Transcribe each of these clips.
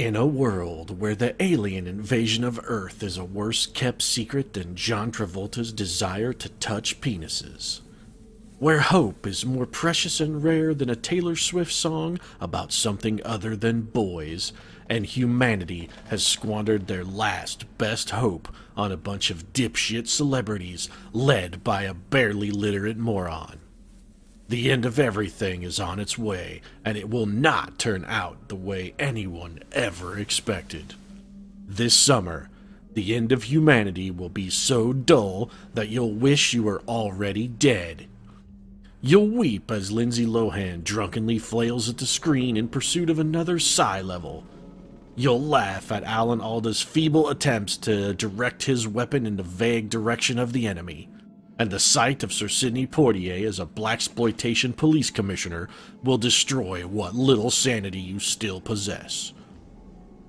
In a world where the alien invasion of Earth is a worse kept secret than John Travolta's desire to touch penises. Where hope is more precious and rare than a Taylor Swift song about something other than boys, and humanity has squandered their last best hope on a bunch of dipshit celebrities led by a barely literate moron. The end of everything is on its way, and it will not turn out the way anyone ever expected. This summer, the end of humanity will be so dull that you'll wish you were already dead. You'll weep as Lindsay Lohan drunkenly flails at the screen in pursuit of another Psy level. You'll laugh at Alan Alda's feeble attempts to direct his weapon in the vague direction of the enemy. And the sight of Sir Sidney Poitier as a blaxploitation police commissioner will destroy what little sanity you still possess.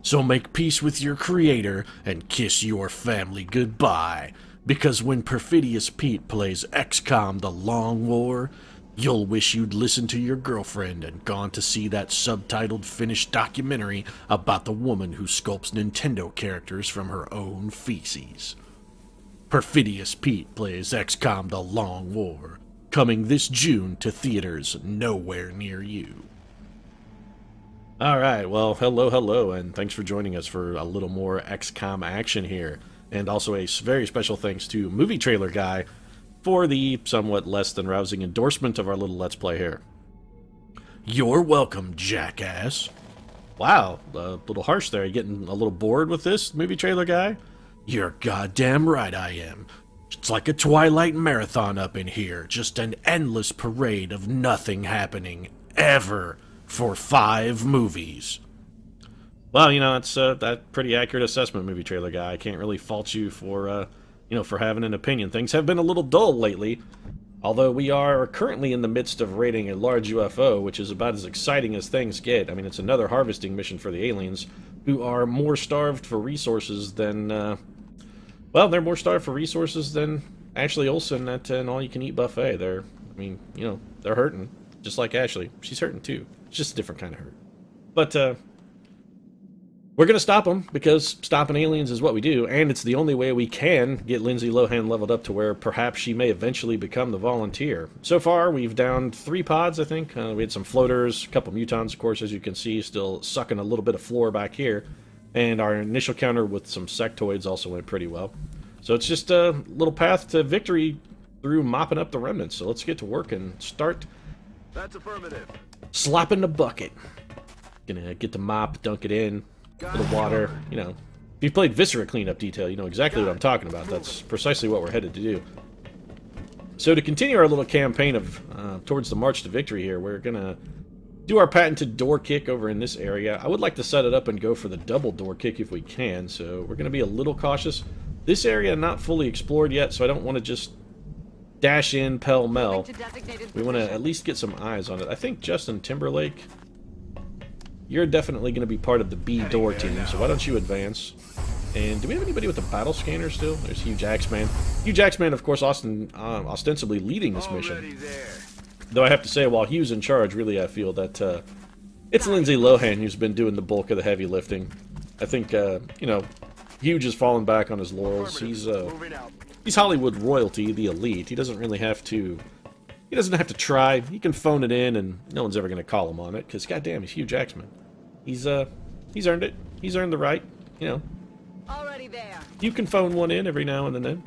So make peace with your creator and kiss your family goodbye, because when Perfidious Pete plays XCOM The Long War, you'll wish you'd listened to your girlfriend and gone to see that subtitled Finnish documentary about the woman who sculpts Nintendo characters from her own feces. Perfidious Pete plays XCOM The Long War, coming this June to theaters nowhere near you. Alright, well, hello, and thanks for joining us for a little more XCOM action here. And also a very special thanks to Movie Trailer Guy for the somewhat less than rousing endorsement of our little Let's Play here. You're welcome, jackass. Wow, a little harsh there. You getting a little bored with this, Movie Trailer Guy? You're goddamn right I am. It's like a Twilight marathon up in here. Just an endless parade of nothing happening, ever, for 5 movies. Well, you know, it's that pretty accurate assessment, Movie Trailer Guy. I can't really fault you for, for having an opinion. Things have been a little dull lately. Although we are currently in the midst of raiding a large UFO, which is about as exciting as things get. I mean, it's another harvesting mission for the aliens, who are more starved for resources than, well, they're more starved for resources than Ashley Olsen at an all-you-can-eat buffet. They're, I mean, you know, they're hurting, just like Ashley. She's hurting too. It's just a different kind of hurt. But, we're going to stop them, because stopping aliens is what we do, and it's the only way we can get Lindsay Lohan leveled up to where perhaps she may eventually become the volunteer. So far, we've downed 3 pods, I think. We had some floaters, a couple mutons, of course, as you can see, still sucking a little bit of floor back here. And our initial counter with some sectoids also went pretty well. So it's just a little path to victory through mopping up the remnants. So let's get to work and start. That's affirmative. Slapping the bucket. Gonna get the mop, dunk it in. A little water, you know. If you've played Viscera Cleanup Detail, you know exactly what I'm talking about. That's precisely what we're headed to do. So to continue our little campaign of towards the march to victory here, we're gonna do our patented door kick over in this area. I would like to set it up and go for the double door kick if we can, so we're gonna be a little cautious. This area not fully explored yet, so I don't want to just dash in pell-mell. We want to at least get some eyes on it. I think Justin Timberlake, you're definitely going to be part of the B door team, so why don't you advance? And do we have anybody with a battle scanner still? There's Hugh Jacksman. Hugh Jacksman, of course, ostensibly leading this mission. Though I have to say, while Hugh's in charge, really I feel that it's Lindsay Lohan who's been doing the bulk of the heavy lifting. I think, you know, Hugh just fallen back on his laurels. He's Hollywood royalty, the elite. He doesn't really have to... He doesn't have to try. He can phone it in, and no one's ever going to call him on it, because goddamn, he's Hugh Jackman. He's earned it. He's earned the right, you know. Already there. You can phone one in every now and then.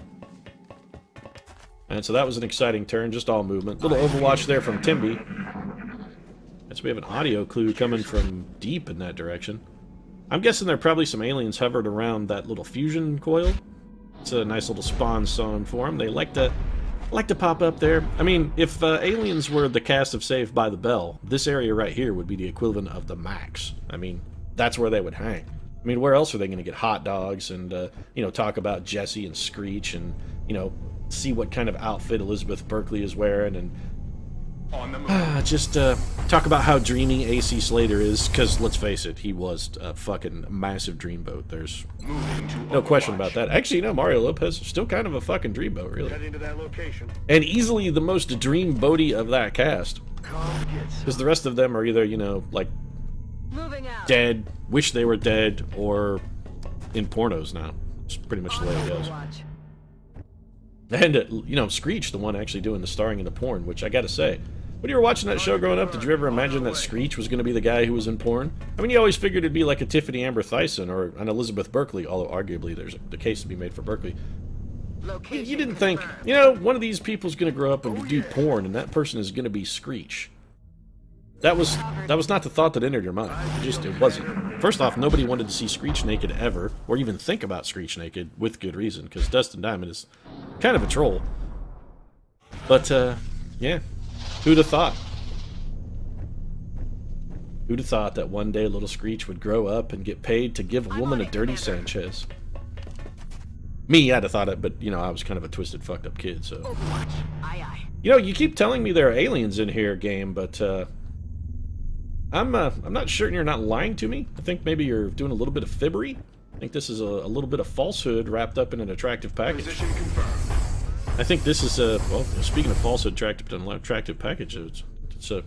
And so that was an exciting turn, just all movement. Little overwatch there from Timby. And so we have an audio clue coming from deep in that direction. I'm guessing there are probably some aliens hovered around that little fusion coil. It's a nice little spawn zone for them. They like to pop up there. I mean, if aliens were the cast of Saved by the Bell, this area right here would be the equivalent of the Max. I mean, that's where they would hang. I mean, where else are they going to get hot dogs and, you know, talk about Jesse and Screech and, you know, see what kind of outfit Elizabeth Berkley is wearing and just talk about how dreamy AC Slater is, because let's face it, he was a fucking massive dreamboat. There's no question about that. Actually, you know, Mario Lopez is still kind of a fucking dreamboat, really. And easily the most dreamboaty of that cast. Because the rest of them are either, you know, like... Moving out. dead, wish they were dead, or in pornos now. It's pretty much the way it goes. And, you know, Screech, the one actually doing the starring in the porn, which I gotta say, when you were watching that show growing up, did you ever imagine that Screech was going to be the guy who was in porn? I mean, you always figured it'd be like a Tiffany Amber Thiessen or an Elizabeth Berkley, although arguably there's the case to be made for Berkley. You didn't think, you know, one of these people's going to grow up and do porn, and that person is going to be Screech. That was not the thought that entered your mind. It wasn't. First off, nobody wanted to see Screech naked ever, or even think about Screech naked, with good reason, because Dustin Diamond is kind of a troll. But, yeah. Who'd have thought? Who'd have thought that one day little Screech would grow up and get paid to give a woman a dirty Sanchez? Me, I'd have thought it, but, you know, I was kind of a twisted, fucked up kid, so... You know, you keep telling me there are aliens in here, game, but, I'm not certain you're not lying to me. I think maybe you're doing a little bit of fibbery. I think this is a little bit of falsehood wrapped up in an attractive package. Position confirmed. I think this is well, speaking of falsehood wrapped up in an attractive package, it's a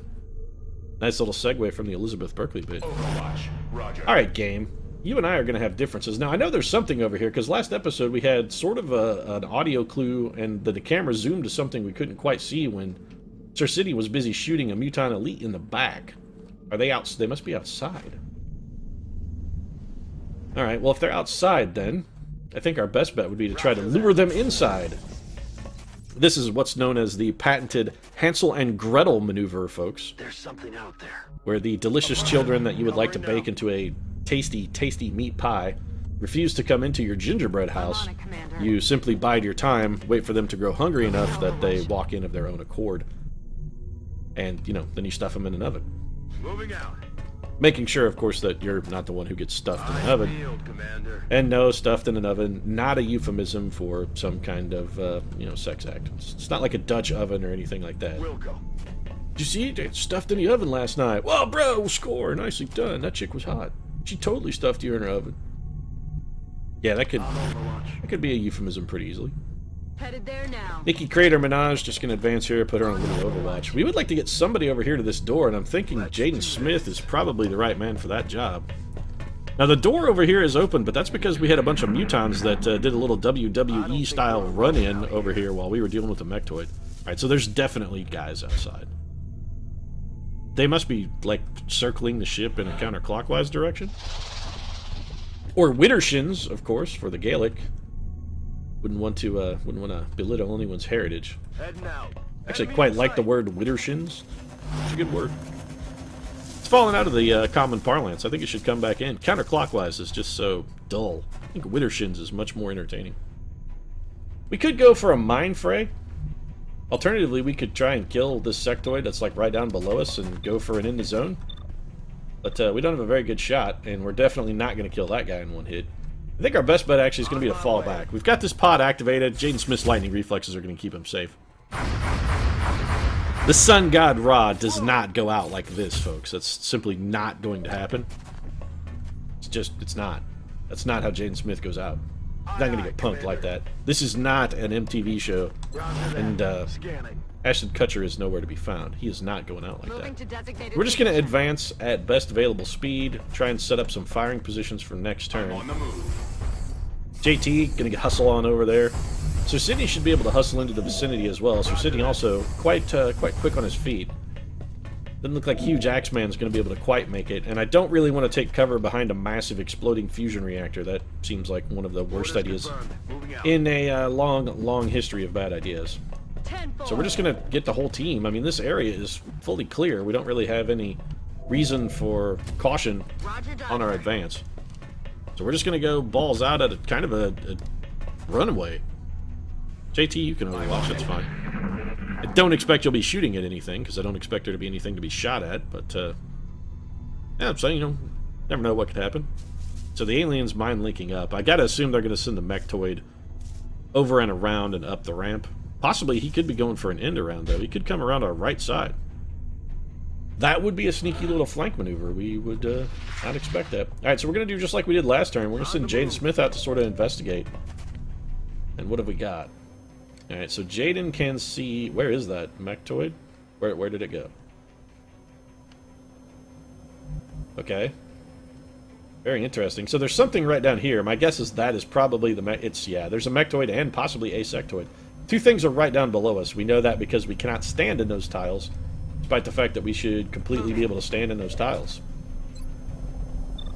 nice little segue from the Elizabeth Berkley bit. Overwatch. Roger. Alright, game. You and I are going to have differences. Now, I know there's something over here, because last episode we had sort of an audio clue, and the camera zoomed to something we couldn't quite see when Sir City was busy shooting a Muton Elite in the back. Are they out? They must be outside. Alright, well, if they're outside, then I think our best bet would be to try to lure them inside. This is what's known as the patented Hansel and Gretel maneuver, folks. There's something out there. Where the delicious children that you would like to bake into a tasty, tasty meat pie refuse to come into your gingerbread house. You simply bide your time, wait for them to grow hungry enough that they walk in of their own accord. And, you know, then you stuff them in an oven. Moving out. Making sure, of course, that you're not the one who gets stuffed in an oven. And no, stuffed in an oven, not a euphemism for some kind of, you know, sex act. It's not like a Dutch oven or anything like that. We'll go. Did you see it? It stuffed in the oven last night. Well, bro, score. Nicely done. That chick was hot. She totally stuffed you in her oven. Yeah, that could be a euphemism pretty easily. Headed there now. Nikki Crater Minaj just gonna advance here, put her on a little Overwatch. We would like to get somebody over here to this door, and I'm thinking Jaden Smith is probably the right man for that job. Now, the door over here is open, but that's because we had a bunch of mutons that did a little WWE-style run-in over here while we were dealing with the Mechtoid. Alright, so there's definitely guys outside. They must be, like, circling the ship in a counterclockwise direction. Or Widdershins, of course, for the Gaelic. Wouldn't want to belittle anyone's heritage. Actually, quite like the word Widdershins. It's a good word. It's fallen out of the common parlance. I think it should come back in. Counterclockwise is just so dull. I think Widdershins is much more entertaining. We could go for a mine fray. Alternatively, we could try and kill this sectoid that's like right down below us and go for an in the zone. But we don't have a very good shot, and we're definitely not going to kill that guy in one hit. I think our best bet actually is going to be to fall back. We've got this pod activated. Jaden Smith's lightning reflexes are going to keep him safe. The sun god Ra does not go out like this, folks. That's simply not going to happen. It's not. That's not how Jaden Smith goes out. He's not going to get punked like that. This is not an MTV show. And Ashton Kutcher is nowhere to be found. He is not going out like that. We're just going to advance at best available speed, try and set up some firing positions for next turn. JT, going to hustle on over there. Sir Sidney should be able to hustle into the vicinity as well. Sir Sidney also quite quick on his feet. Doesn't look like Huge Axeman's going to be able to quite make it, and I don't really want to take cover behind a massive exploding fusion reactor. That seems like one of the worst ideas in a long history of bad ideas. So we're just going to get the whole team. I mean, this area is fully clear. We don't really have any reason for caution on our advance. So we're just going to go balls out at kind of a runaway. JT, you can overwatch, that's fine. I don't expect you'll be shooting at anything, because I don't expect there to be anything to be shot at, but, yeah, I'm saying, you know, never know what could happen. So the aliens mine linking up. I gotta assume they're gonna send the Mechtoid over and around and up the ramp. Possibly he could be going for an end around, though. He could come around our right side. That would be a sneaky little flank maneuver. We would not expect that. Alright, so we're going to do just like we did last turn. We're going to send Jaden Smith out to sort of investigate. And what have we got? Alright, so Jaden can see... Where is that Mechtoid? Where did it go? Okay. Very interesting. So there's something right down here. My guess is that is probably the yeah, there's a mectoid and possibly a sectoid. Two things are right down below us. We know that because we cannot stand in those tiles, despite the fact that we should completely be able to stand in those tiles.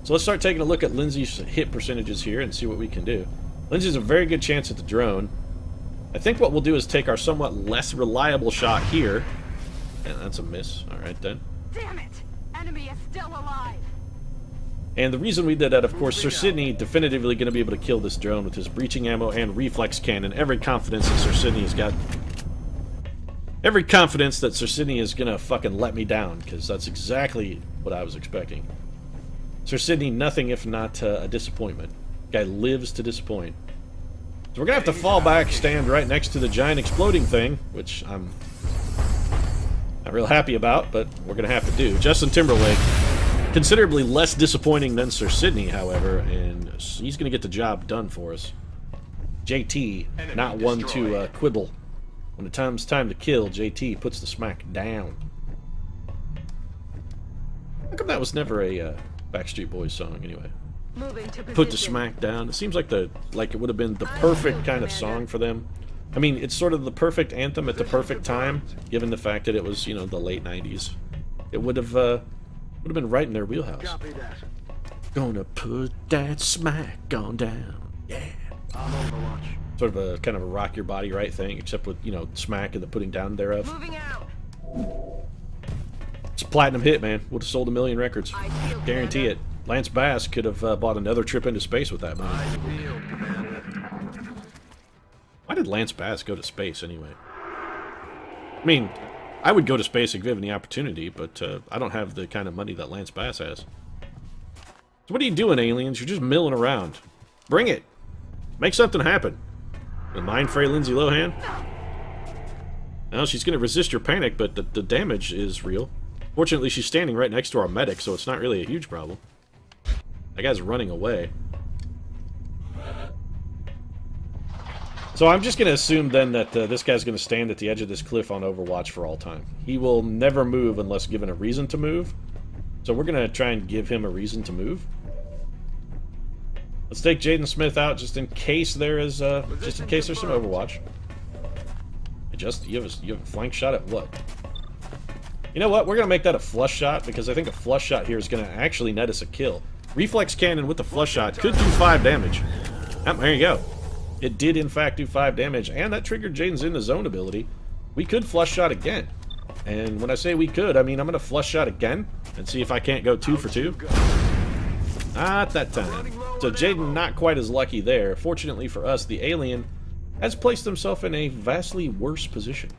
So let's start taking a look at Lindsay's hit percentages here and see what we can do. Lindsay's a very good chance at the drone. I think what we'll do is take our somewhat less reliable shot here. And that's a miss. Alright then. Damn it! Enemy is still alive. And the reason we did that, of course, Sir Sidney definitively going to be able to kill this drone with his breaching ammo and reflex cannon. Every confidence that Sir Sidney has got. Every confidence that Sir Sidney is going to fucking let me down, because that's exactly what I was expecting. Sir Sidney, nothing if not a disappointment. Guy lives to disappoint. So we're going to have to fall back, stand right next to the giant exploding thing, which I'm not real happy about, but we're going to have to do. Justin Timberlake. Considerably less disappointing than Sir Sidney, however, and he's going to get the job done for us. JT, not one to quibble. When it comes time to kill, JT puts the smack down. How come that was never a Backstreet Boys song, anyway? Moving to position. Put the smack down. It seems like it would have been the perfect kind of song for them. I mean, it's sort of the perfect anthem at the perfect time, given the fact that it was, you know, the late 90s. It would have been right in their wheelhouse. Gonna put that smack on down. Yeah. I'm Overwatch. Sort of a kind of a rock your body right thing, except with, you know, smack and the putting down thereof. Moving out. It's a platinum hit, man. Would have sold 1 million records. I feel Guarantee it. Lance Bass could have bought another trip into space with that money. I feel, Commander. Why did Lance Bass go to space anyway? I mean, I would go to space if given the opportunity, but I don't have the kind of money that Lance Bass has. So what are you doing, aliens? You're just milling around. Bring it. Make something happen. The mind fray Lindsay Lohan? Well, she's going to resist your panic, but the damage is real. Fortunately, she's standing right next to our medic, so it's not really a huge problem. That guy's running away. So I'm just going to assume then that this guy's going to stand at the edge of this cliff on Overwatch for all time. He will never move unless given a reason to move. So we're going to try and give him a reason to move. Let's take Jaden Smith out just in case there is some Overwatch. You have a flank shot at what? You know what? We're going to make that a flush shot because I think a flush shot here is going to actually net us a kill. Reflex cannon with the flush shot could do 5 damage. Oh, there you go. It did, in fact, do 5 damage, and that triggered Jaden's in the zone ability. We could flush shot again. And when I say we could, I mean I'm going to flush shot again and see if I can't go 2 for 2. Not that time. So Jaden not quite as lucky there. Fortunately for us, the alien has placed himself in a vastly worse position.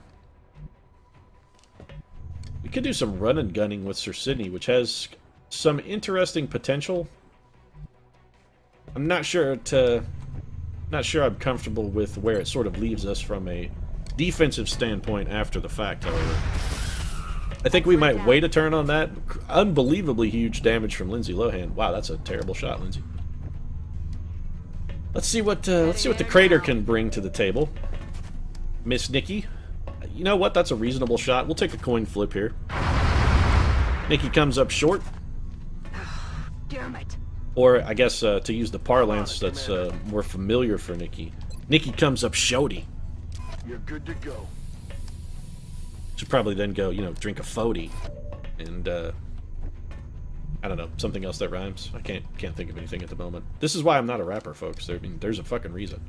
We could do some run and gunning with Sir Sidney, which has some interesting potential. I'm not sure I'm comfortable with where it sort of leaves us from a defensive standpoint after the fact, however. I think we might wait a turn on that. Unbelievably huge damage from Lindsay Lohan. Wow, that's a terrible shot, Lindsay. Let's see what the crater can bring to the table. Miss Nikki. You know what? That's a reasonable shot. We'll take a coin flip here. Nikki comes up short. Damn it. Or, I guess, to use the parlance that's more familiar for Nikki. Nikki comes up shorty. You're good to go. Should probably then go, you know, drink a fody. And, I don't know, something else that rhymes. I can't think of anything at the moment. This is why I'm not a rapper, folks. I mean, there's a fucking reason.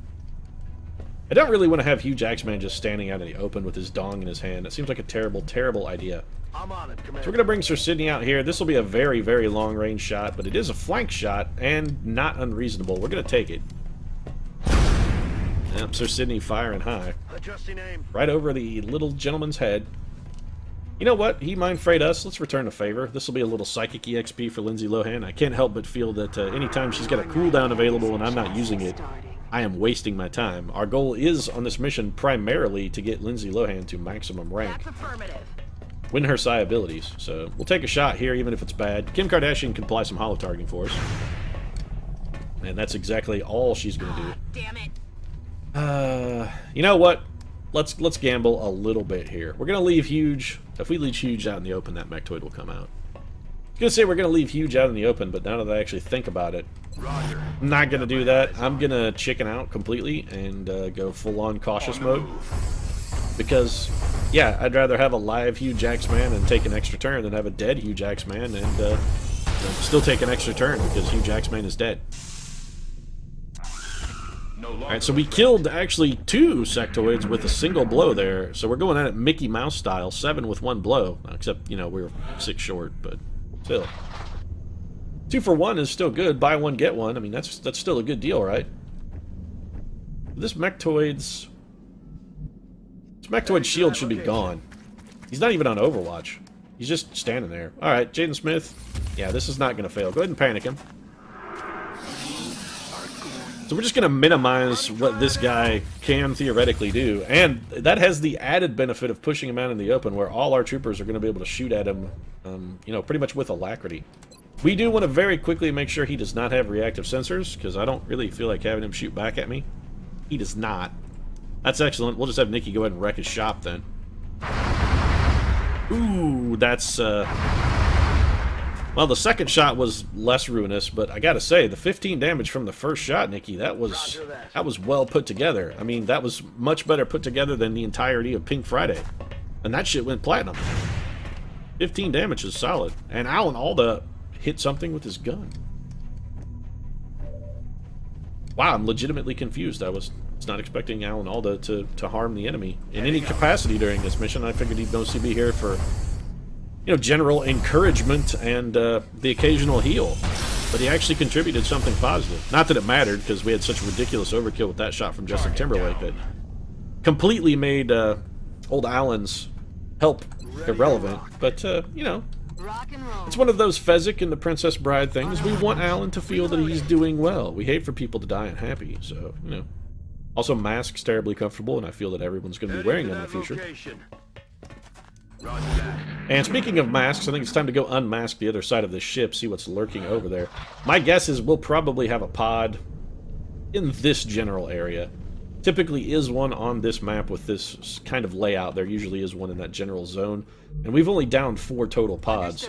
I don't really want to have Huge Axeman just standing out in the open with his dong in his hand. It seems like a terrible, terrible idea. I'm on it, Commander. So we're going to bring Sir Sidney out here. This will be a very, very long-range shot, but it is a flank shot, and not unreasonable. We're going to take it. Yep, Sir Sidney firing high. Adjusting aim. Right over the little gentleman's head. You know what? He mind frayed us. Let's return a favor. This will be a little psychic EXP for Lindsay Lohan. I can't help but feel that anytime she's got a cooldown available and I'm not using it, I am wasting my time. Our goal is, on this mission, primarily to get Lindsay Lohan to maximum rank. That's affirmative. Win her psi abilities. So we'll take a shot here, even if it's bad. Kim Kardashian can apply some holo targeting for us. And that's exactly all she's going to do. Damn it. You know what? Let's gamble a little bit here. We're going to leave Huge. If we leave Huge out in the open, that mectoid will come out. was gonna say we're gonna leave Huge out in the open, but now that I actually think about it, Roger. I'm not gonna do that. I'm gonna chicken out completely and go full-on cautious mode. Because, yeah, I'd rather have a live Huge Axeman and take an extra turn than have a dead Huge Axeman and still take an extra turn because Huge Axeman is dead. Alright, so we killed actually 2 sectoids with a single blow there. So we're going at it Mickey Mouse style, 7 with 1 blow. Except, you know, we were 6 short, but still. 2 for 1 is still good. Buy 1, get 1. I mean, that's still a good deal, right? This Mechtoid's shield should be gone. He's not even on Overwatch. He's just standing there. Alright, Jaden Smith. Yeah, this is not going to fail. Go ahead and panic him. So we're just going to minimize what this guy can theoretically do. And that has the added benefit of pushing him out in the open where all our troopers are going to be able to shoot at him, you know, pretty much with alacrity. We do want to very quickly make sure he does not have reactive sensors, because I don't really feel like having him shoot back at me. He does not. That's excellent. We'll just have Nikki go ahead and wreck his shop then. Ooh, that's, well, the second shot was less ruinous, but I gotta say, the 15 damage from the first shot, Nikki, that was well put together. I mean, that was much better put together than the entirety of Pink Friday. And that shit went platinum. 15 damage is solid. And Alan Alda hit something with his gun. Wow, I'm legitimately confused. I was not expecting Alan Alda to harm the enemy in any capacity during this mission. I figured he'd mostly be here for, you know, general encouragement and the occasional heal. But he actually contributed something positive. Not that it mattered, because we had such ridiculous overkill with that shot from Justin Timberlake that completely made old Alan's help irrelevant. But, you know, it's one of those Fezzik and the Princess Bride things. We want Alan to feel that he's doing well. We hate for people to die unhappy, so, you know. Also, Mask's terribly comfortable, and I feel that everyone's going to be wearing them in the future. And speaking of masks, I think it's time to go unmask the other side of this ship, see what's lurking over there. My guess is we'll probably have a pod in this general area. Typically is one on this map with this kind of layout. There usually is one in that general zone. And we've only downed 4 total pods.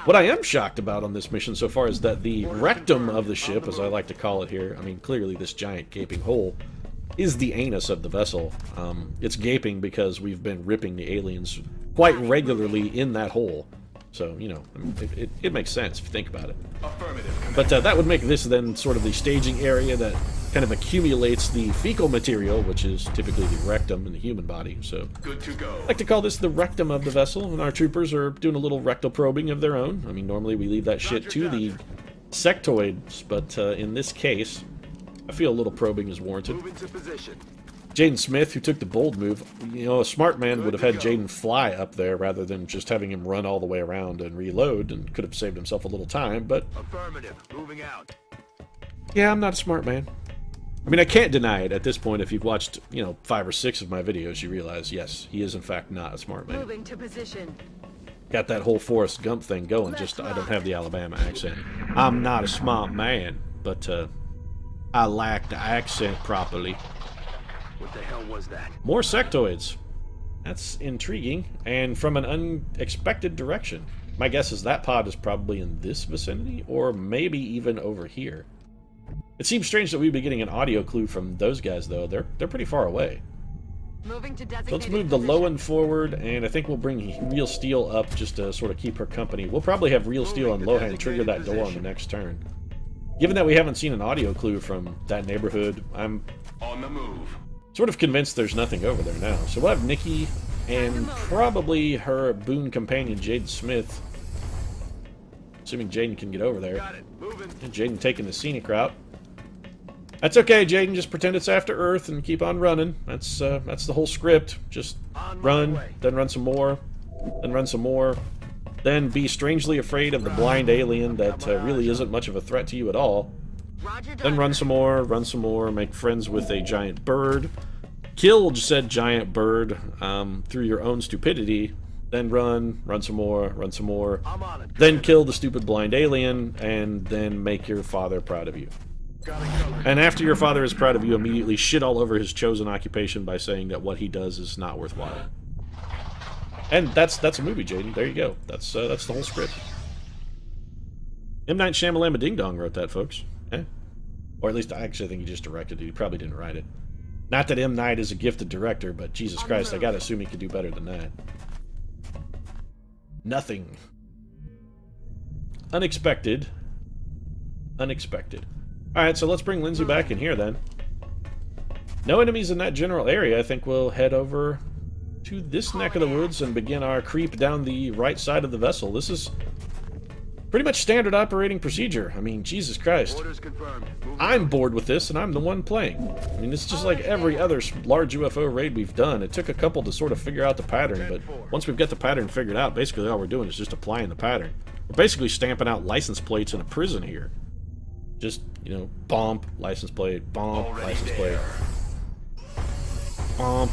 What I am shocked about on this mission so far is that the rectum of the ship, as I like to call it here, I mean, clearly this giant gaping hole, is the anus of the vessel. It's gaping because we've been ripping the aliens quite regularly in that hole. So, you know, I mean, it makes sense if you think about it. But that would make this then sort of the staging area that kind of accumulates the fecal material, which is typically the rectum in the human body. So, Good to go. I like to call this the rectum of the vessel, and our troopers are doing a little rectal probing of their own. I mean, normally we leave that shit to the sectoids, but in this case, I feel a little probing is warranted. Move into position. Jaden Smith, who took the bold move, you know, a smart man would have had Jaden fly up there rather than just having him run all the way around and reload, and could have saved himself a little time, but... Affirmative. Moving out. Yeah, I'm not a smart man. I mean, I can't deny it. At this point, if you've watched, you know, 5 or 6 of my videos, you realize, yes, he is in fact not a smart man. Moving to position. Got that whole Forrest Gump thing going, just I don't have the Alabama accent. I'm not a smart man, but, I lack the accent properly. What the hell was that? More sectoids. That's intriguing, and from an unexpected direction. My guess is that pod is probably in this vicinity, or maybe even over here. It seems strange that we'd be getting an audio clue from those guys, though. They're pretty far away. Moving to So let's designated move the position. Lowen forward, and I think we'll bring Real Steel up just to sort of keep her company. We'll probably have Real Steel and Lohan trigger that door on the next turn. Given that we haven't seen an audio clue from that neighborhood, I'm On the move. sort of convinced there's nothing over there now. So we'll have Nikki and probably her boon companion, Jaden Smith. Assuming Jaden can get over there. Got it. Moving. And Jaden taking the scenic route. That's okay, Jaden. Just pretend it's after Earth and keep on running. That's the whole script. Just On my run, way. then run some more, then run some more. Then be strangely afraid of the blind alien that really isn't much of a threat to you at all. Roger Then run some more, make friends with a giant bird. Kill said giant bird through your own stupidity. Then run some more, I'm on it. then kill the stupid blind alien, and then make your father proud of you. Got it covered. And after your father is proud of you, immediately shit all over his chosen occupation by saying that what he does is not worthwhile. And that's a movie, Jaden. There you go. That's the whole script. M. Night Shyamalan Ding Dong wrote that, folks. Eh? Or at least I actually think he just directed it. He probably didn't write it. Not that M. Night is a gifted director, but Jesus Christ, I gotta assume he could do better than that. Nothing. Unexpected. Unexpected. Alright, so let's bring Lindsay back in here then. No enemies in that general area. I think we'll head over to this neck of the woods and begin our creep down the right side of the vessel. This is pretty much standard operating procedure. I mean, Jesus Christ. I'm bored with this, and I'm the one playing. I mean, it's just like every other large UFO raid we've done. It took a couple to sort of figure out the pattern, but once we've got the pattern figured out, basically all we're doing is just applying the pattern. We're basically stamping out license plates in a prison here. Just, you know, bump, license plate, bump, license plate. Bump,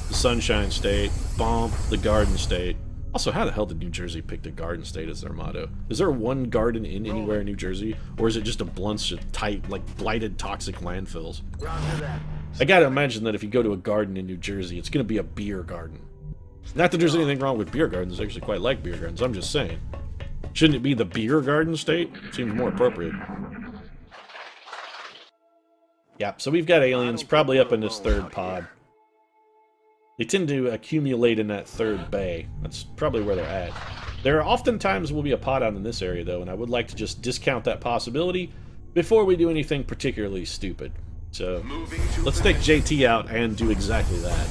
the Sunshine State, bump, the Garden State. Also, how the hell did New Jersey pick the Garden State as their motto? Is there one garden in anywhere in New Jersey? Or is it just a bunch of tight, like, blighted, toxic landfills? I gotta imagine that if you go to a garden in New Jersey, it's gonna be a beer garden. Not that there's anything wrong with beer gardens. I actually quite like beer gardens. I'm just saying. Shouldn't it be the Beer Garden State? Seems more appropriate. Yeah, so we've got aliens probably up in this third pod. They tend to accumulate in that third bay. That's probably where they're at. There are oftentimes will be a pod out in this area, though, and I would like to just discount that possibility before we do anything particularly stupid. So, let's take JT out and do exactly that.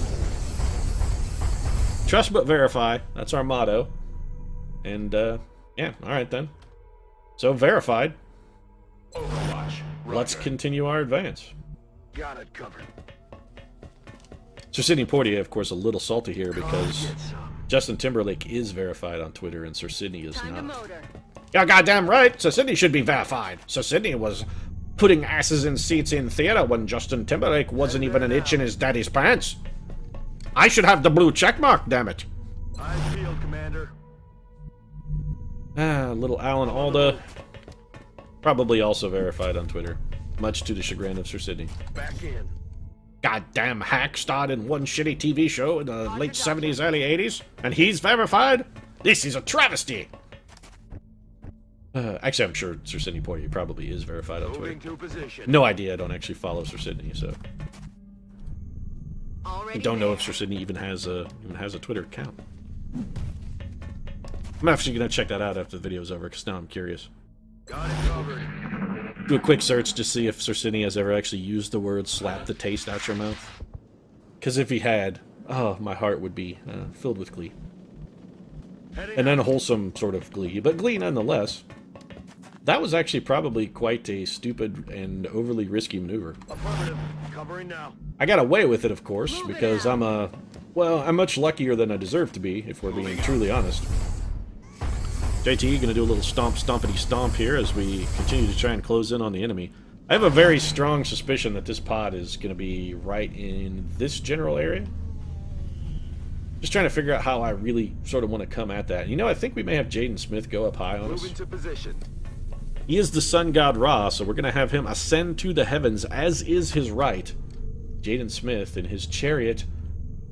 Trust but verify. That's our motto. And, yeah, alright then. So, verified. Overwatch. Let's continue our advance. Got it covered. Sir Sidney Portier, of course, a little salty here because Justin Timberlake is verified on Twitter and Sir Sidney is not. You're goddamn right! Sir Sidney should be verified. Sir Sidney was putting asses in seats in theater when Justin Timberlake wasn't even an itch in his daddy's pants. I should have the blue checkmark, damn it. I feel, Commander. Ah, little Alan Alda. Probably also verified on Twitter. Much to the chagrin of Sir Sidney. Back in. Goddamn hack starred in one shitty TV show in the late 70s, early 80s, and he's verified? This is a travesty! Actually, I'm sure Sir Sidney Portier probably is verified on Twitter. No idea, I don't actually follow Sir Sidney, so... I don't know if Sir Sidney even has a Twitter account. I'm actually gonna check that out after the video's over, because now I'm curious. Got it covered. Do a quick search to see if Sir Sidney has ever actually used the word slap the taste out your mouth. Because if he had, oh, my heart would be filled with glee. And then a wholesome sort of glee, but glee nonetheless. That was actually probably quite a stupid and overly risky maneuver. Affirmative. Covering now. I got away with it, of course, because I'm much luckier than I deserve to be, if we're being truly honest. JT, gonna do a little stompity stomp here as we continue to try and close in on the enemy. I have a very strong suspicion that this pod is gonna be right in this general area. Just trying to figure out how I really sort of want to come at that. You know, I think we may have Jaden Smith go up high on us. Moving to position. He is the sun god Ra, so we're gonna have him ascend to the heavens, as is his right. Jaden Smith in his chariot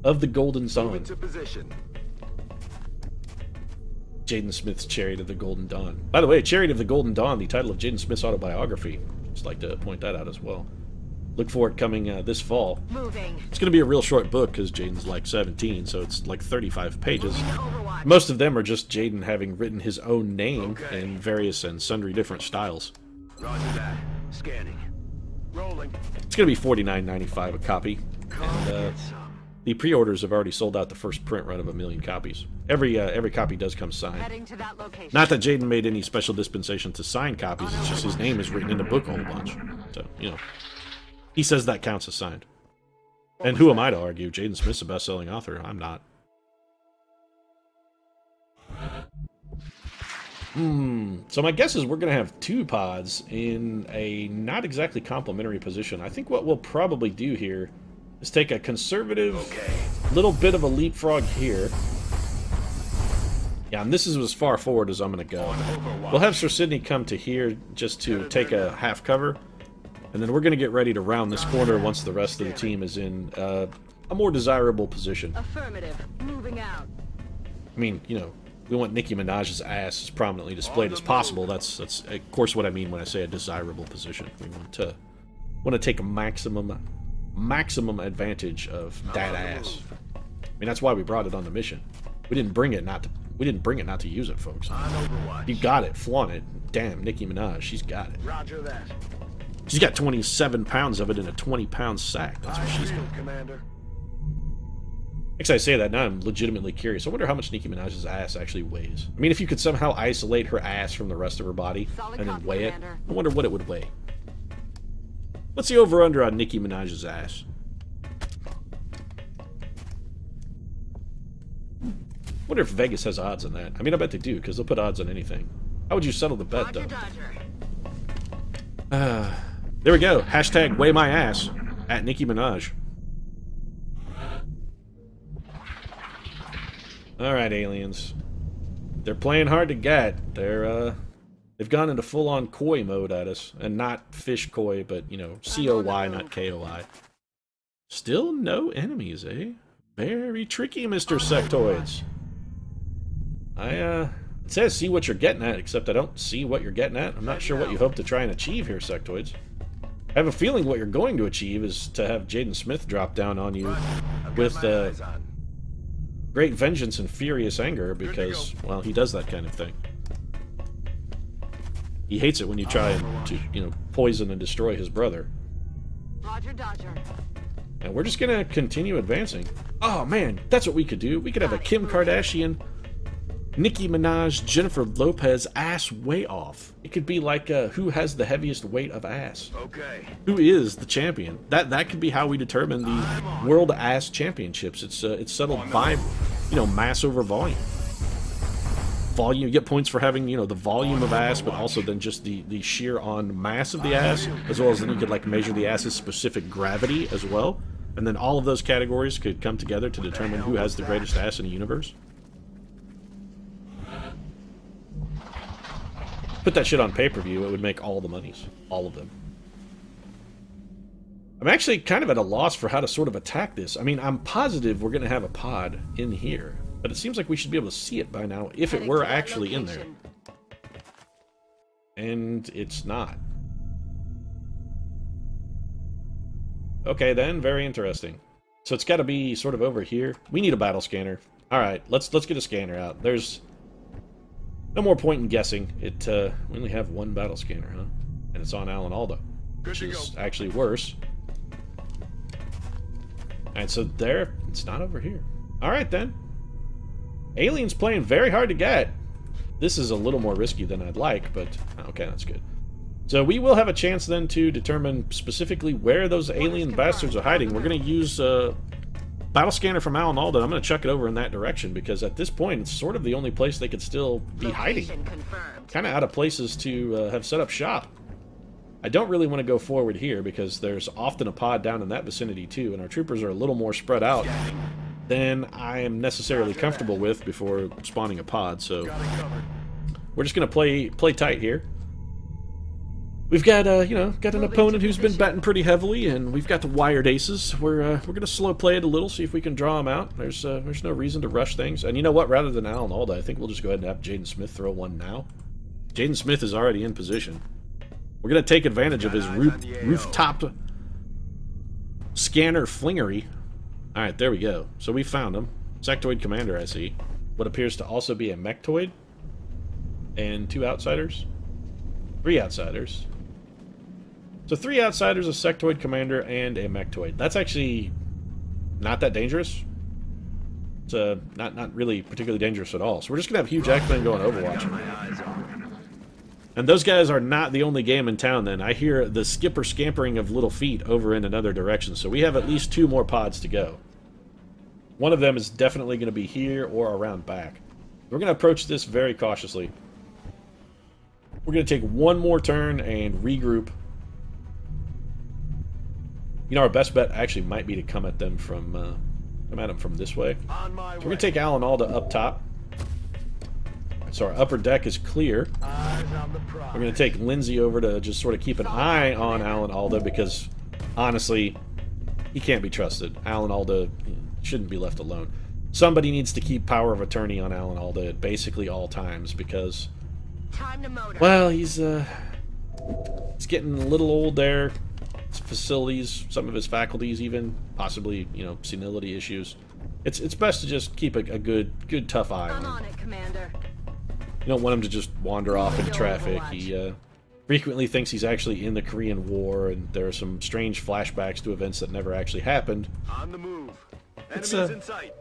of the Golden Dawn. Moving to position. Jaden Smith's Chariot of the Golden Dawn. By the way, Chariot of the Golden Dawn, the title of Jaden Smith's autobiography. Just like to point that out as well. Look for it coming this fall. Moving. It's going to be a real short book because Jaden's like 17, so it's like 35 pages. Most of them are just Jaden having written his own name in various and sundry different styles. Roger that. Scanning. Rolling. It's going to be $49.95 a copy. And the pre-orders have already sold out the first print run of 1 million copies. Every copy does come signed. Heading to that location. Not that Jaden made any special dispensation to sign copies, it's just his name is written in the book a whole bunch. So, you know. He says that counts as signed. And who am I to argue? Jaden Smith's a best-selling author. I'm not. So my guess is we're going to have 2 pods in a not exactly complementary position. I think what we'll probably do here is take a conservative little bit of a leapfrog here. Yeah, and this is as far forward as I'm going to go. We'll have Sir Sidney come to here just to take a half cover. And then we're going to get ready to round this corner once the rest of the team is in a more desirable position. Affirmative. Moving out. I mean, you know, We want Nicki Minaj's ass as prominently displayed as possible. That's of course what I mean when I say a desirable position. We want to take a maximum advantage of that ass. I mean, that's why we brought it on the mission. We didn't bring it not to use it, folks. You got it, flaunt it. Damn, Nicki Minaj, she's got it. Roger that. She's got 27 pounds of it in a 20-pound sack. That's what she's got. Commander. Actually, I say that now, I'm legitimately curious. I wonder how much Nicki Minaj's ass actually weighs. I mean, if you could somehow isolate her ass from the rest of her body and then weigh it, I wonder what it would weigh. What's the over-under on Nicki Minaj's ass? I wonder if Vegas has odds on that. I mean, I bet they do, because they'll put odds on anything. How would you settle the bet, though? There we go. Hashtag weigh my ass at Nicki Minaj. Alright, aliens. They're playing hard to get. They've gone into full-on koi mode at us. And not fish koi, but, you know, C-O-Y, not K-O-I. Still no enemies, eh? Very tricky, Mr. Sectoids. It says see what you're getting at, except I don't see what you're getting at. I'm not sure what you hope to try and achieve here, Sectoids. I have a feeling what you're going to achieve is to have Jaden Smith drop down on you with great vengeance and furious anger, because, well, he does that kind of thing. He hates it when you try to, you know, poison and destroy his brother. Roger, Dodger. And we're just gonna continue advancing. Oh man, that's what we could do. We could have a Kim Kardashian, Nicki Minaj, Jennifer Lopez ass way off. It could be like who has the heaviest weight of ass. Okay. Who is the champion? That could be how we determine the World Ass Championships. It's settled by, you know, mass over volume. Volume, you get points for having, you know, the volume of ass, but also then just the sheer on mass of the ass, as well as then you could like measure the ass's specific gravity as well. And then all of those categories could come together to determine who has the greatest ass in the universe. Put that shit on pay-per-view, it would make all the monies. All of them. I'm actually kind of at a loss for how to sort of attack this. I mean, I'm positive we're going to have a pod in here, but it seems like we should be able to see it by now if it were actually in there. And it's not. Okay then, very interesting. So it's got to be sort of over here. We need a battle scanner. Alright, let's get a scanner out. There's no more point in guessing. We only have one battle scanner, huh? And it's on Alan Alda, which is actually worse. And so there, it's not over here. Alright then. Aliens playing very hard to get. This is a little more risky than I'd like, but okay, that's good. So we will have a chance then to determine specifically where those alien bastards are hiding. We're going to use battle scanner from Alan Alda. I'm going to chuck it over in that direction because at this point it's sort of the only place they could still be hiding. Kind of out of places to have set up shop. I don't really want to go forward here because there's often a pod down in that vicinity too, and our troopers are a little more spread out than I am necessarily comfortable with before spawning a pod, so we're just going to play tight here. We've got, you know, got an opponent who's been betting pretty heavily, and we've got the wired aces. We're going to slow play it a little, see if we can draw them out. There's no reason to rush things. And you know what? Rather than Alan Alda, I think we'll just go ahead and have Jaden Smith throw one now. Jaden Smith is already in position. We're going to take advantage of his rooftop scanner flingery. Alright, there we go. So we found him. Sectoid Commander, I see. What appears to also be a Mechtoid. And 2 outsiders. 3 outsiders. So 3 outsiders, a Sectoid Commander, and a Mechtoid. That's actually not that dangerous. It's not really particularly dangerous at all. So we're just going to have Hugh Jackman going Overwatch. And those guys are not the only game in town then. I hear the skipper scampering of little feet over in another direction. So we have at least 2 more pods to go. One of them is definitely going to be here or around back. We're going to approach this very cautiously. We're going to take one more turn and regroup. You know, our best bet actually might be to come at them from this way. So we're going to take Alan Alda up top. So our upper deck is clear. We're going to take Lindsay over to just sort of keep an eye on Alan Alda because, honestly, he can't be trusted. Alan Alda shouldn't be left alone. somebody needs to keep power of attorney on Alan Alda at basically all times, because, Time to motor. well, he's getting a little old there. His facilities, some of his faculties even, possibly, you know, senility issues. It's best to just keep a good tough eye on I'm him. on it, Commander. You don't want him to just wander off into traffic. He frequently thinks he's actually in the Korean War, and there are some strange flashbacks to events that never actually happened. On the move. It's Enemies in sight.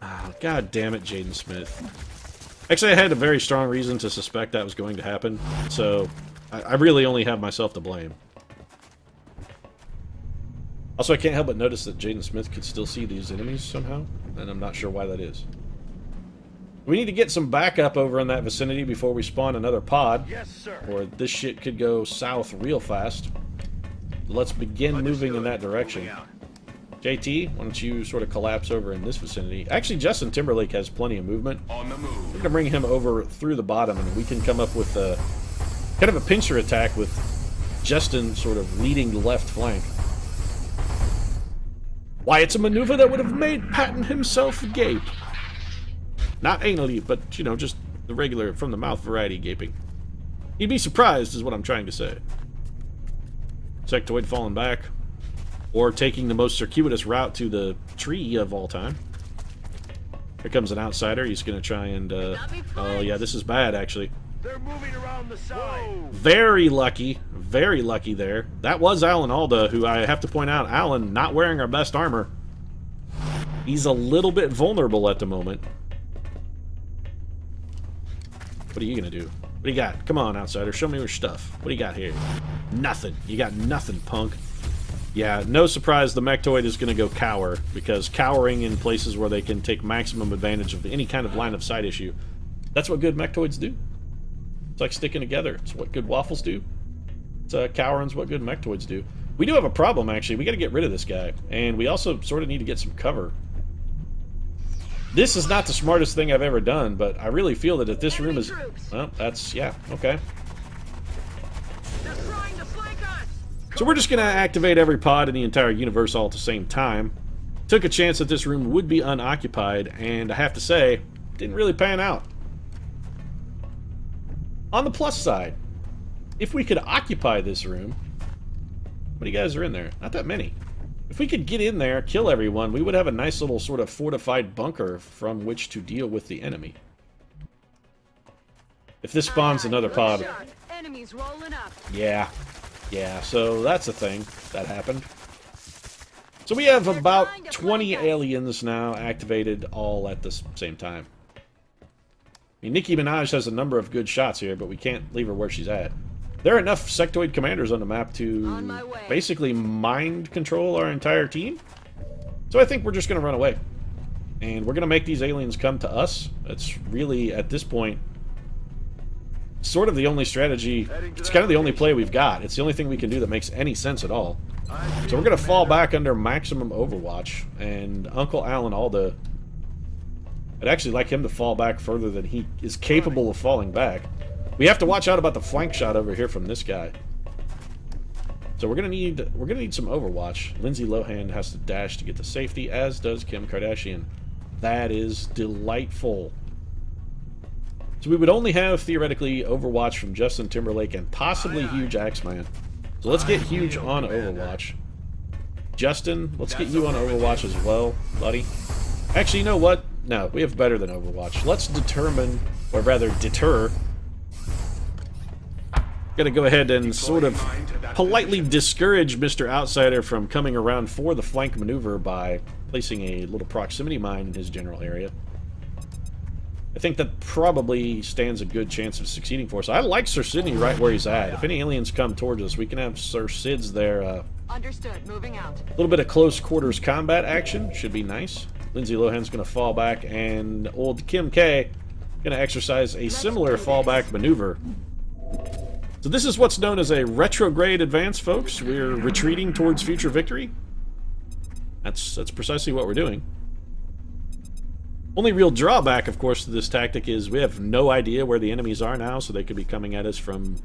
Oh, God damn it, Jaden Smith. Actually, I had a very strong reason to suspect that was going to happen, so I really only have myself to blame. Also, I can't help but notice that Jaden Smith could still see these enemies somehow, and I'm not sure why that is. We need to get some backup over in that vicinity before we spawn another pod, Yes, sir. or this shit could go south real fast. Let's begin moving in that direction. Moving out. JT, why don't you sort of collapse over in this vicinity? Actually, Justin Timberlake has plenty of movement. On the We're move. going to bring him over through the bottom, and we can come up with a kind of a pincer attack with Justin sort of leading the left flank. Why, it's a maneuver that would have made Patton himself gape. Not anally, but, you know, just the regular from-the-mouth variety gaping. He'd be surprised, is what I'm trying to say. Sectoid falling back. Or taking the most circuitous route to the tree of all time. Here comes an outsider. He's going to try and... oh, yeah, this is bad, actually. They're moving around the side. Very lucky there. That was Alan Alda, who I have to point out, Alan not wearing our best armor. He's a little bit vulnerable at the moment. What are you gonna do? What do you got? Come on, outsider, show me your stuff. What do you got here? Nothing. You got nothing, punk. Yeah, no surprise the Mechtoid is gonna go cower, because cowering in places where they can take maximum advantage of any kind of line of sight issue, that's what good Mechtoids do. It's like sticking together. It's what good waffles do. It's cowering's what good Mechtoids do. We do have a problem, actually. We got to get rid of this guy, and we also sort of need to get some cover. This is not the smartest thing I've ever done, but I really feel that if this room is... well, that's... yeah, okay. They're trying to flank us. So we're just going to activate every pod in the entire universe all at the same time. Took a chance that this room would be unoccupied, and I have to say, didn't really pan out. On the plus side, if we could occupy this room... how many guys are in there? Not that many. If we could get in there, kill everyone, we would have a nice little sort of fortified bunker from which to deal with the enemy. If this spawns another pod... Shot. Enemies rolling up. Yeah. Yeah, so that's a thing that happened. So we have about 20 aliens now activated all at the same time. I mean, Nicki Minaj has a number of good shots here, but we can't leave her where she's at. There are enough sectoid commanders on the map to basically mind control our entire team. So I think we're just going to run away. And we're going to make these aliens come to us. That's really, at this point, sort of the only strategy. It's kind of the only play we've got. It's the only thing we can do that makes any sense at all. So we're going to fall back under maximum overwatch. And Uncle Alan Alda... I'd actually like him to fall back further than he is capable of falling back. We have to watch out about the flank shot over here from this guy. So we're gonna need some Overwatch. Lindsay Lohan has to dash to get to safety, as does Kim Kardashian. That is delightful. So we would only have theoretically Overwatch from Justin Timberlake and possibly Huge Axeman. So let's get Huge on Overwatch. Justin, let's get you on Overwatch as well, buddy. Actually, you know what? No, we have better than Overwatch. Let's determine, or rather deter. Gonna go ahead and sort of politely discourage Mr. Outsider from coming around for the flank maneuver by placing a little proximity mine in his general area. I think that probably stands a good chance of succeeding for us. I like Sir Sidney right where he's at. If any aliens come towards us, we can have Sir Sid's there. Understood. Moving out. A little bit of close quarters combat action should be nice. Lindsay Lohan's going to fall back, and old Kim K going to exercise a similar fallback maneuver. So this is what's known as a retrograde advance, folks. We're retreating towards future victory. That's precisely what we're doing. Only real drawback, of course, to this tactic is we have no idea where the enemies are now, so they could be coming at us from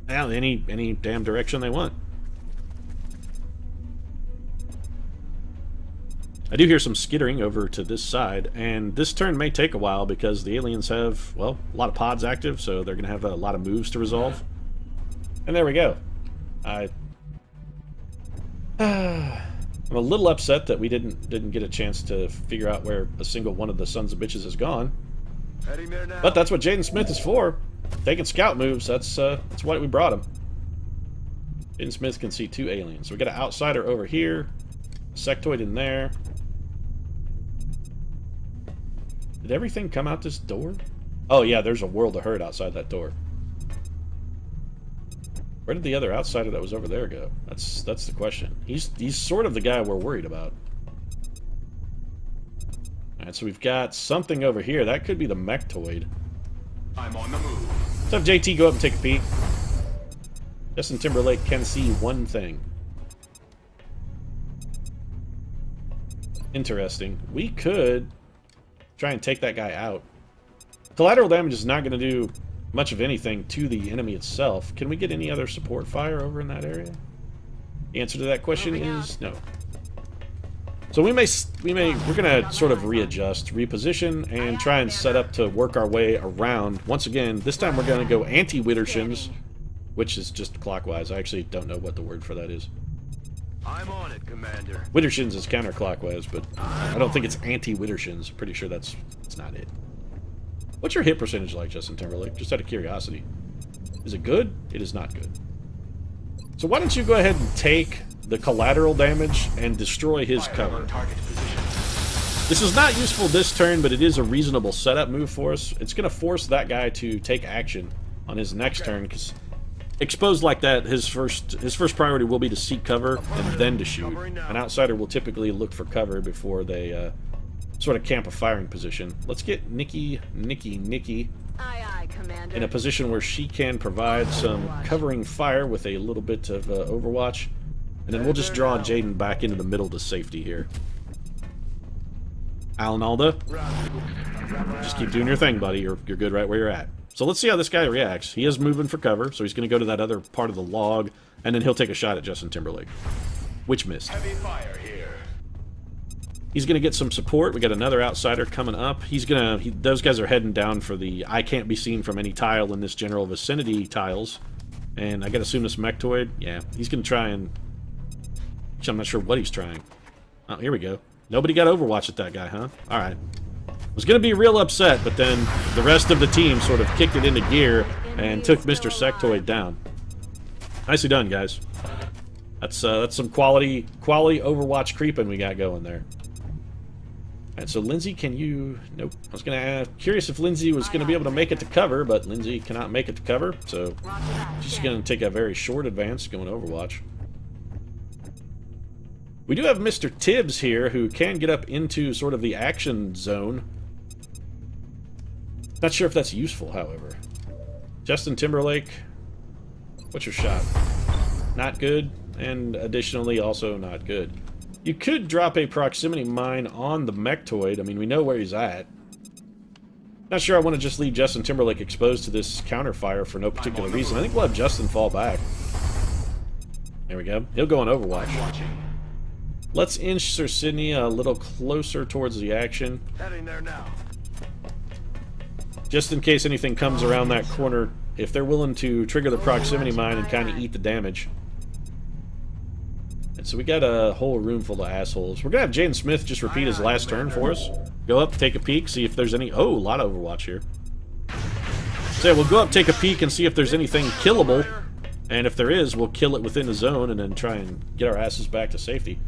any damn direction they want. I do hear some skittering over to this side, and this turn may take a while because the aliens have, well, a lot of pods active, so they're going to have a lot of moves to resolve. And there we go. I'm a little upset that we didn't get a chance to figure out where a single one of the sons of bitches has gone. Heading there now. But that's what Jaden Smith is for. Taking scout moves, that's why we brought him. Jaden Smith can see 2 aliens. So we got an outsider over here, a sectoid in there. Did everything come out this door? Oh yeah, there's a world of hurt outside that door. Where did the other outsider that was over there go? That's the question. He's sort of the guy we're worried about. Alright, so we've got something over here. That could be the mechtoid. I'm on the move. Let's have JT go up and take a peek. Justin Timberlake can see one thing. Interesting. We could try and take that guy out. Collateral damage is not going to do much of anything to the enemy itself. Can we get any other support fire over in that area? The answer to that question is no. So we're gonna sort of readjust, reposition, and try and set up to work our way around. Once again, this time we're gonna go anti-Widdershins, which is just clockwise. I actually don't know what the word for that is. I'm on it, Commander. Widdershins is counterclockwise, but I don't think it's anti-Widdershins. Pretty sure that's not it. What's your hit percentage like, Justin Timberlake? Just out of curiosity. Is it good? It is not good. So why don't you go ahead and take the collateral damage and destroy his cover. This is not useful this turn, but it is a reasonable setup move for us. It's going to force that guy to take action on his next turn, because exposed like that, his first priority will be to seek cover and then to shoot. An outsider will typically look for cover before they sort of camp a firing position. Let's get Nikki Aye, aye, Commander. in a position where she can provide some covering fire with a little bit of Overwatch. And then we'll just draw Jaden back into the middle to safety here. Alanalda, just keep doing your thing, buddy. You're good right where you're at. So let's see how this guy reacts. He is moving for cover, so he's going to go to that other part of the log, and then he'll take a shot at Justin Timberlake, which missed. Heavy fire here. He's going to get some support. We got another outsider coming up. Those guys are heading down for the I can't be seen from any tile in this general vicinity tiles. And I got to assume this mechtoid, yeah, he's going to try and... I'm not sure what he's trying. Oh, here we go. Nobody got Overwatch at that guy, huh? Alright. Was going to be real upset, but then the rest of the team sort of kicked it into gear and took Mr. Sectoid down. Nicely done, guys. That's some quality Overwatch creeping we got going there. Alright, so Lindsay, can you... Nope. I was going to ask... Curious if Lindsay was going to be able to make it to cover, but Lindsay cannot make it to cover, so she's going to take a very short advance going Overwatch. We do have Mr. Tibbs here, who can get up into sort of the action zone. Not sure if that's useful, however. Justin Timberlake, what's your shot? Not good, and additionally also not good. You could drop a proximity mine on the mechtoid. I mean, we know where he's at. Not sure I want to just leave Justin Timberlake exposed to this counterfire for no particular reason. I think we'll have Justin fall back. There we go. He'll go on Overwatch. Let's inch Sir Sydney a little closer towards the action. Heading there now. Just in case anything comes around that corner, if they're willing to trigger the proximity mine and kind of eat the damage. And so we got a whole room full of assholes. We're going to have Jaden Smith just repeat his last turn for us. Go up, take a peek, see if there's any... Oh, a lot of Overwatch here. So yeah, we'll go up, take a peek, and see if there's anything killable. And if there is, we'll kill it within the zone and then try and get our asses back to safety.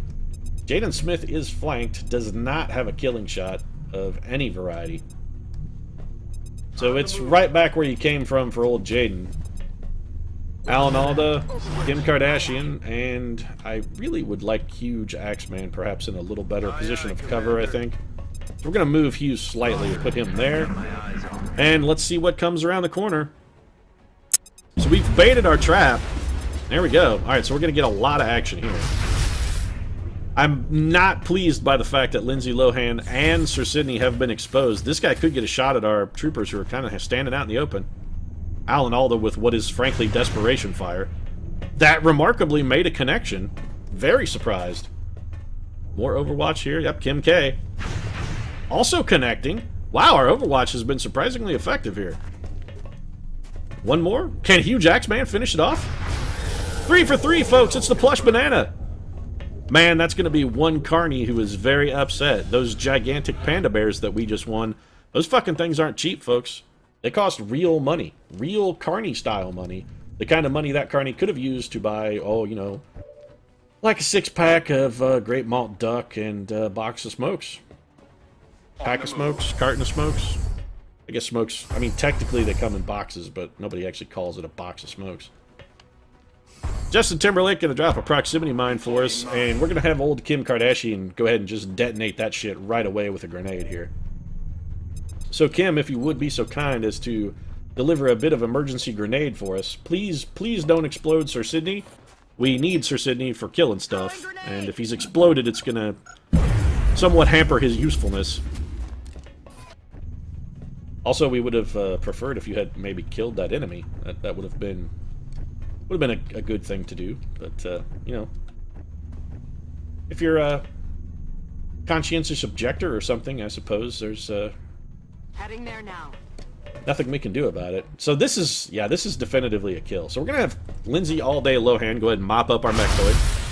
Jaden Smith is flanked, does not have a killing shot of any variety. So it's right back where you came from for old Jaden. Alan Alda, Kim Kardashian, and I really would like Huge Axeman perhaps in a little better position of cover, I think. So we're going to move Hughes slightly and put him there. And let's see what comes around the corner. So we've baited our trap. There we go. Alright, so we're going to get a lot of action here. I'm not pleased by the fact that Lindsay Lohan and Sir Sydney have been exposed. This guy could get a shot at our troopers who are kind of standing out in the open. Alan Alda with what is frankly desperation fire. That remarkably made a connection. Very surprised. More Overwatch here. Yep, Kim K. Also connecting. Wow, our Overwatch has been surprisingly effective here. One more. Can Huge Axeman finish it off? 3 for 3, folks. It's the plush banana. Man, that's going to be one Carney who is very upset. Those gigantic panda bears that we just won, those fucking things aren't cheap, folks. They cost real money. Real Carney-style money. The kind of money that Carney could have used to buy, oh, you know, like a 6-pack of Great Malt Duck and a box of smokes. Pack of smokes, carton of smokes. I guess smokes, I mean, technically they come in boxes, but nobody actually calls it a box of smokes. Justin Timberlake gonna drop a proximity mine for us, and we're gonna have old Kim Kardashian go ahead and just detonate that shit right away with a grenade here. So Kim, if you would be so kind as to deliver a bit of emergency grenade for us, please don't explode Sir Sydney. We need Sir Sydney for killing stuff, and if he's exploded, it's gonna somewhat hamper his usefulness. Also, we would have preferred if you had maybe killed that enemy. That would have been a good thing to do, but, you know, if you're a conscientious objector or something, I suppose there's, Heading there now. nothing we can do about it. So this is, yeah, this is definitively a kill. So we're gonna have Lindsay all day Lohan go ahead and mop up our mechtoid.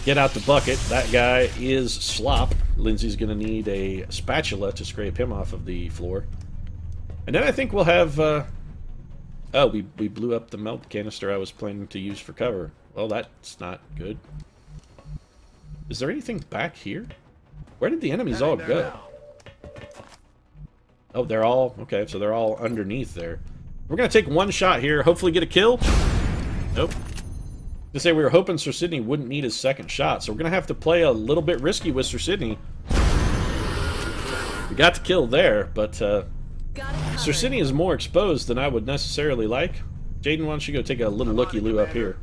Get out the bucket. That guy is slop. Lindsay's gonna need a spatula to scrape him off of the floor. And then I think we'll have, oh, we blew up the melt canister I was planning to use for cover. Well, that's not good. Is there anything back here? Where did the enemies all go? Oh, they're all... Okay, so they're all underneath there. We're going to take one shot here, hopefully get a kill. Nope. To say we were hoping Sir Sydney wouldn't need his second shot, so we're going to have to play a little bit risky with Sir Sydney. We got the kill there, but... Sir Sydney is more exposed than I would necessarily like. Jaden, why don't you go take a little looky-loo up here.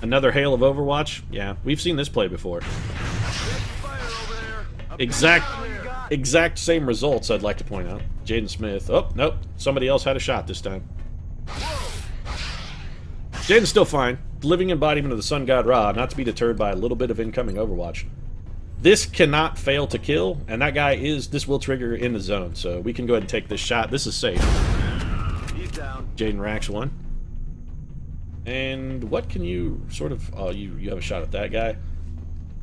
Another hail of Overwatch? Yeah, we've seen this play before. Exact same results, I'd like to point out. Jaden Smith. Oh, nope. Somebody else had a shot this time. Jaden's still fine. The living embodiment of the Sun God Ra, not to be deterred by a little bit of incoming Overwatch. This cannot fail to kill, and that guy is... This will trigger in the zone, so we can go ahead and take this shot. This is safe. He's down. Jaden racks one. And what can you sort of... Oh, you have a shot at that guy.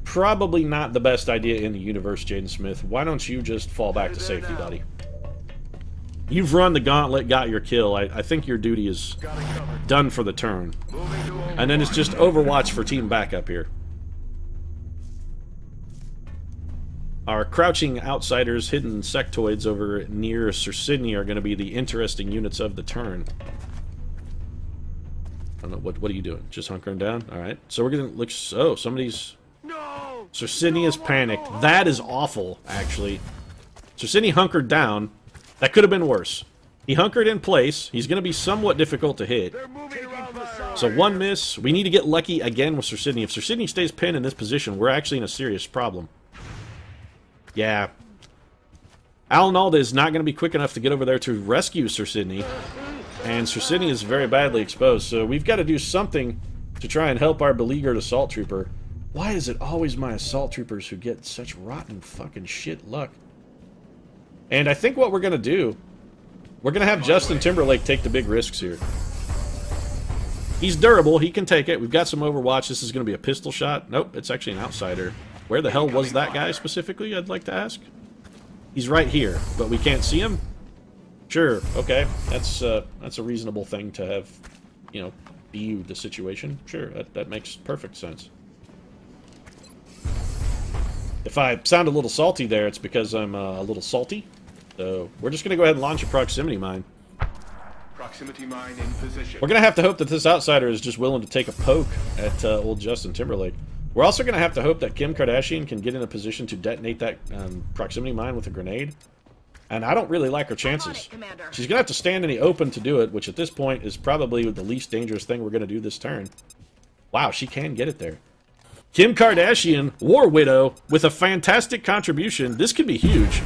Probably not the best idea in the universe, Jaden Smith. Why don't you just fall back to safety, buddy? You've run the gauntlet, got your kill. I think your duty is done for the turn. And then it's just Overwatch for team backup here. Our crouching outsiders, hidden sectoids over near Sir Sydney are going to be the interesting units of the turn. I don't know, what are you doing? Just hunkering down? Alright. So we're going to look... Oh, somebody's... No! Sir Sydney is panicked. That is awful, actually. Sir Sydney hunkered down. That could have been worse. He hunkered in place. He's going to be somewhat difficult to hit. They're moving around the side. So one miss. We need to get lucky again with Sir Sydney. If Sir Sydney stays pinned in this position, we're actually in a serious problem. Yeah. Alan is not going to be quick enough to get over there to rescue Sir Sydney. And Sir Sydney is very badly exposed, so we've got to do something to try and help our beleaguered assault trooper. Why is it always my assault troopers who get such rotten fucking shit luck? And I think what we're going to do, we're going to have Justin Timberlake take the big risks here. He's durable, he can take it. We've got some Overwatch. This is going to be a pistol shot. Nope, it's actually an outsider. Where the hell was that guy specifically, I'd like to ask? He's right here, but we can't see him? Sure, okay. That's a reasonable thing to have, you know, be the situation. Sure, that makes perfect sense. If I sound a little salty there, it's because I'm a little salty. So, we're just going to go ahead and launch a proximity mine. Proximity mine in position. We're going to have to hope that this outsider is just willing to take a poke at old Justin Timberlake. We're also going to have to hope that Kim Kardashian can get in a position to detonate that proximity mine with a grenade. And I don't really like her chances. She's going to have to stand in the open to do it, which at this point is probably the least dangerous thing we're going to do this turn. Wow, she can get it there. Kim Kardashian, War Widow, with a fantastic contribution. This could be huge.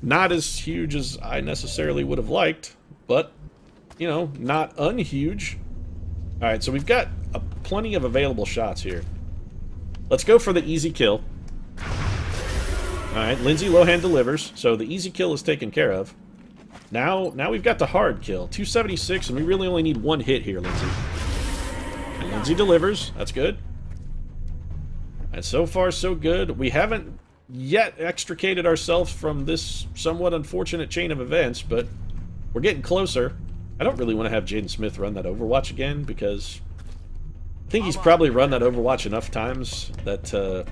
Not as huge as I necessarily would have liked, but, you know, not unhuge. Alright, so we've got a plenty of available shots here. Let's go for the easy kill. Alright, Lindsay Lohan delivers, so the easy kill is taken care of. Now we've got the hard kill. 276, and we really only need one hit here, Lindsay. And Lindsay delivers. That's good. And so far, so good. We haven't yet extricated ourselves from this somewhat unfortunate chain of events, but we're getting closer. I don't really want to have Jaden Smith run that Overwatch again, because I think he's probably run that Overwatch enough times that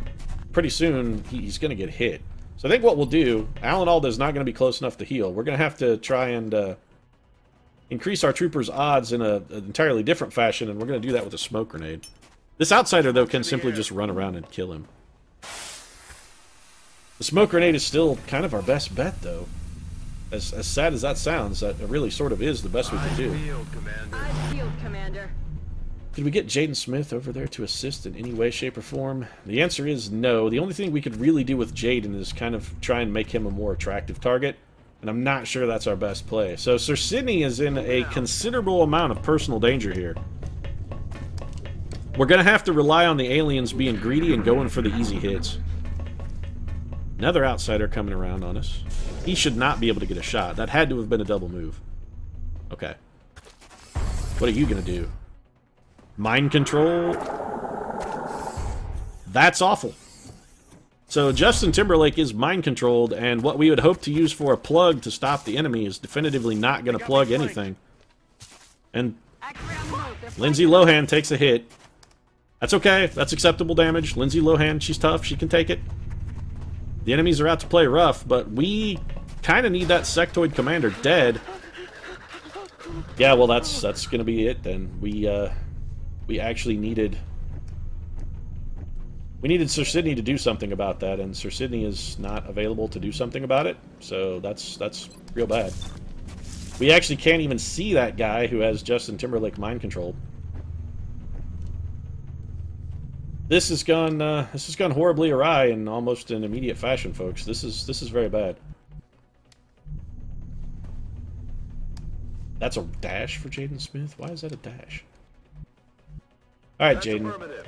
pretty soon he's going to get hit. So I think what we'll do, Alan Alda's not going to be close enough to heal. We're going to have to try and increase our troopers' odds in an entirely different fashion, and we're going to do that with a smoke grenade. This outsider, though, can simply just run around and kill him. The smoke grenade is still kind of our best bet, though. As sad as that sounds, that really sort of is the best we can do. Eyes peeled, Commander. Could we get Jaden Smith over there to assist in any way, shape, or form? The answer is no. The only thing we could really do with Jaden is kind of try and make him a more attractive target, and I'm not sure that's our best play. So Sir Sidney is in a considerable amount of personal danger here. We're going to have to rely on the aliens being greedy and going for the easy hits. Another outsider coming around on us. He should not be able to get a shot. That had to have been a double move. Okay. What are you going to do? Mind control? That's awful. So Justin Timberlake is mind controlled, and what we would hope to use for a plug to stop the enemy is definitively not going to plug anything. And Lindsay Lohan takes a hit. That's okay. That's acceptable damage. Lindsay Lohan, she's tough. She can take it. The enemies are out to play rough, but we kind of need that sectoid commander dead. Yeah, well, that's going to be it then. We actually needed Sir Sidney to do something about that, and Sir Sidney is not available to do something about it, so that's real bad. We actually can't even see that guy who has Justin Timberlake mind controlled. This has gone horribly awry in almost an immediate fashion, folks. This is very bad. That's a dash for Jaden Smith? Why is that a dash? Alright, Jaden.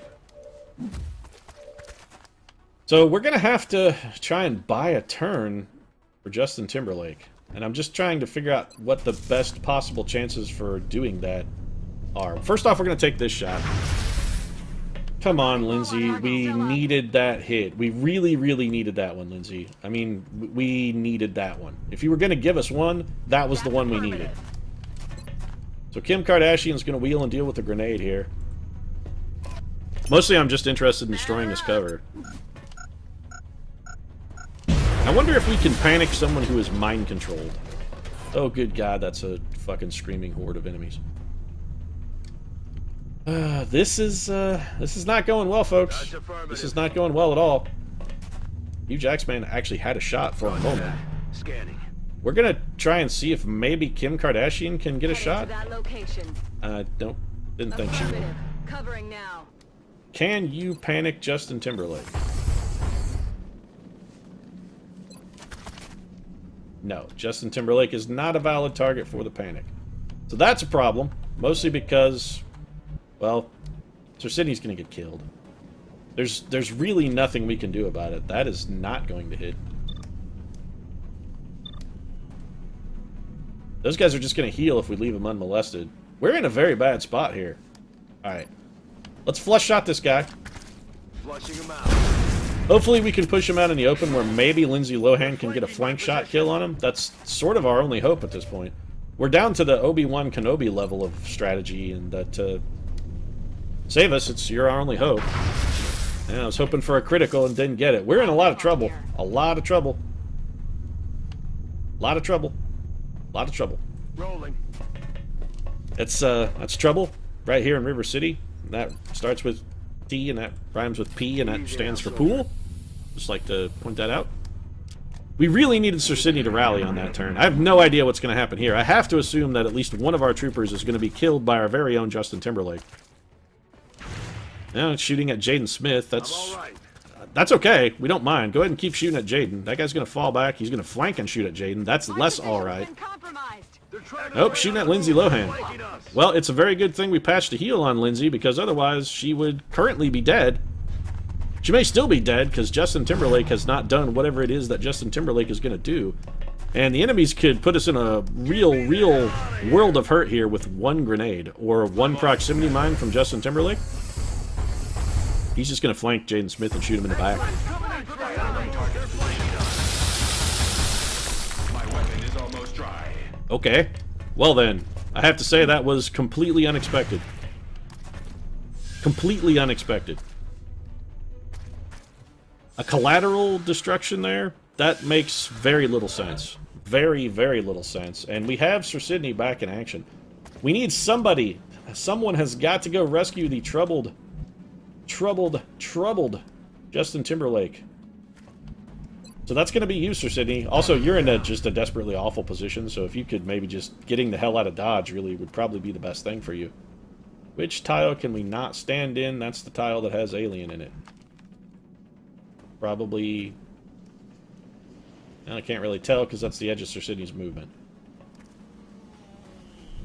So we're going to have to try and buy a turn for Justin Timberlake. And I'm just trying to figure out what the best possible chances for doing that are. First off, we're going to take this shot. Come on, Lindsay. We needed that hit. We really, really needed that one, Lindsay. I mean, we needed that one. If you were going to give us one, that was the one we needed. So Kim Kardashian's going to wheel and deal with the grenade here. Mostly I'm just interested in destroying his cover. I wonder if we can panic someone who is mind-controlled. Oh, good God, that's a fucking screaming horde of enemies. This is not going well, folks. This is not going well at all. Huge Axeman actually had a shot for a moment. We're gonna try and see if maybe Kim Kardashian can get a shot. Didn't think she would. Covering now. Can you panic Justin Timberlake? No, Justin Timberlake is not a valid target for the panic. So that's a problem, mostly because, well, Sir Sidney's going to get killed. There's really nothing we can do about it. That is not going to hit. Those guys are just going to heal if we leave them unmolested. We're in a very bad spot here. Alright. Let's flush shot this guy. Flushing him out. Hopefully we can push him out in the open where maybe Lindsay Lohan can get a flank shot kill on him. That's sort of our only hope at this point. We're down to the Obi-Wan Kenobi level of strategy, and that, save us, you're our only hope. Yeah, I was hoping for a critical and didn't get it. We're in a lot of trouble. A lot of trouble. A lot of trouble. A lot of trouble. Rolling. That's trouble right here in River City. That starts with T and that rhymes with P and that stands for pool. Just like to point that out. We really needed Sir Sidney to rally on that turn. I have no idea what's going to happen here. I have to assume that at least one of our troopers is going to be killed by our very own Justin Timberlake. Now it's shooting at Jaden Smith. That's okay. We don't mind. Go ahead and keep shooting at Jaden. That guy's going to fall back. He's going to flank and shoot at Jaden. That's less alright. Nope, shooting at Lindsay Lohan. Well, it's a very good thing we patched a heal on Lindsay, because otherwise she would currently be dead. She may still be dead, because Justin Timberlake has not done whatever it is that Justin Timberlake is going to do. And the enemies could put us in a real world of hurt here with one grenade, or one proximity mine from Justin Timberlake. He's just going to flank Jaden Smith and shoot him in the back. My weapon is almost dry. Okay. Well then, I have to say that was completely unexpected. Completely unexpected. A collateral destruction there? That makes very little sense. Very little sense. And we have Sir Sidney back in action. We need somebody. Someone has got to go rescue the troubled Justin Timberlake. So that's going to be you, Sir Sidney. Also, you're in just a desperately awful position, so if you could maybe just getting the hell out of Dodge really would probably be the best thing for you. Which tile can we not stand in? That's the tile that has alien in it. Probably... I can't really tell because that's the edge of Sir Sidney's movement.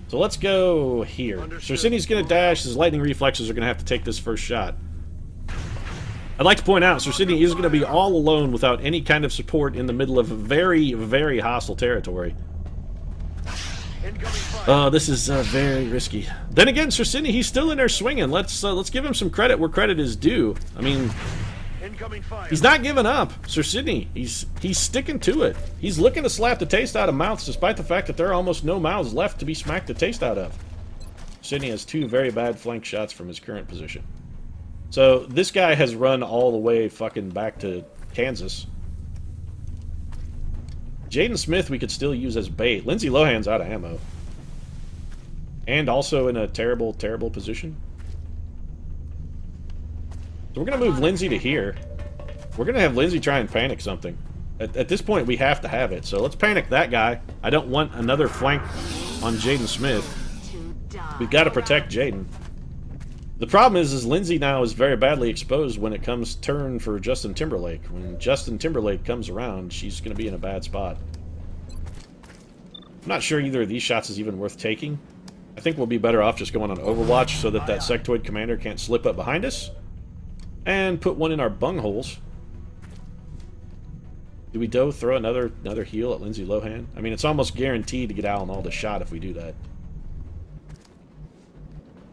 So let's go here. Sir Sidney's going to dash. His lightning reflexes are going to have to take this first shot. I'd like to point out, Sir Sidney is going to be all alone without any kind of support in the middle of very hostile territory. This is very risky. Then again, Sir Sidney, he's still in there swinging. Let's give him some credit where credit is due. I mean, he's not giving up. Sir Sidney, he's sticking to it. He's looking to slap the taste out of mouths, despite the fact that there are almost no mouths left to be smacked the taste out of. Sidney has two very bad flank shots from his current position. So, this guy has run all the way fucking back to Kansas. Jaden Smith we could still use as bait. Lindsay Lohan's out of ammo. And also in a terrible position. So we're going to move Lindsay to here. We're going to have Lindsay try and panic something. At this point, we have to have it. So let's panic that guy. I don't want another flank on Jaden Smith. We've got to protect Jaden. The problem is Lindsay now is very badly exposed when it comes turn for Justin Timberlake. When Justin Timberlake comes around, she's going to be in a bad spot. I'm not sure either of these shots is even worth taking. I think we'll be better off just going on Overwatch so that sectoid commander can't slip up behind us. And put one in our bungholes. Do we throw another heal at Lindsay Lohan? I mean, it's almost guaranteed to get Alan Alda shot if we do that.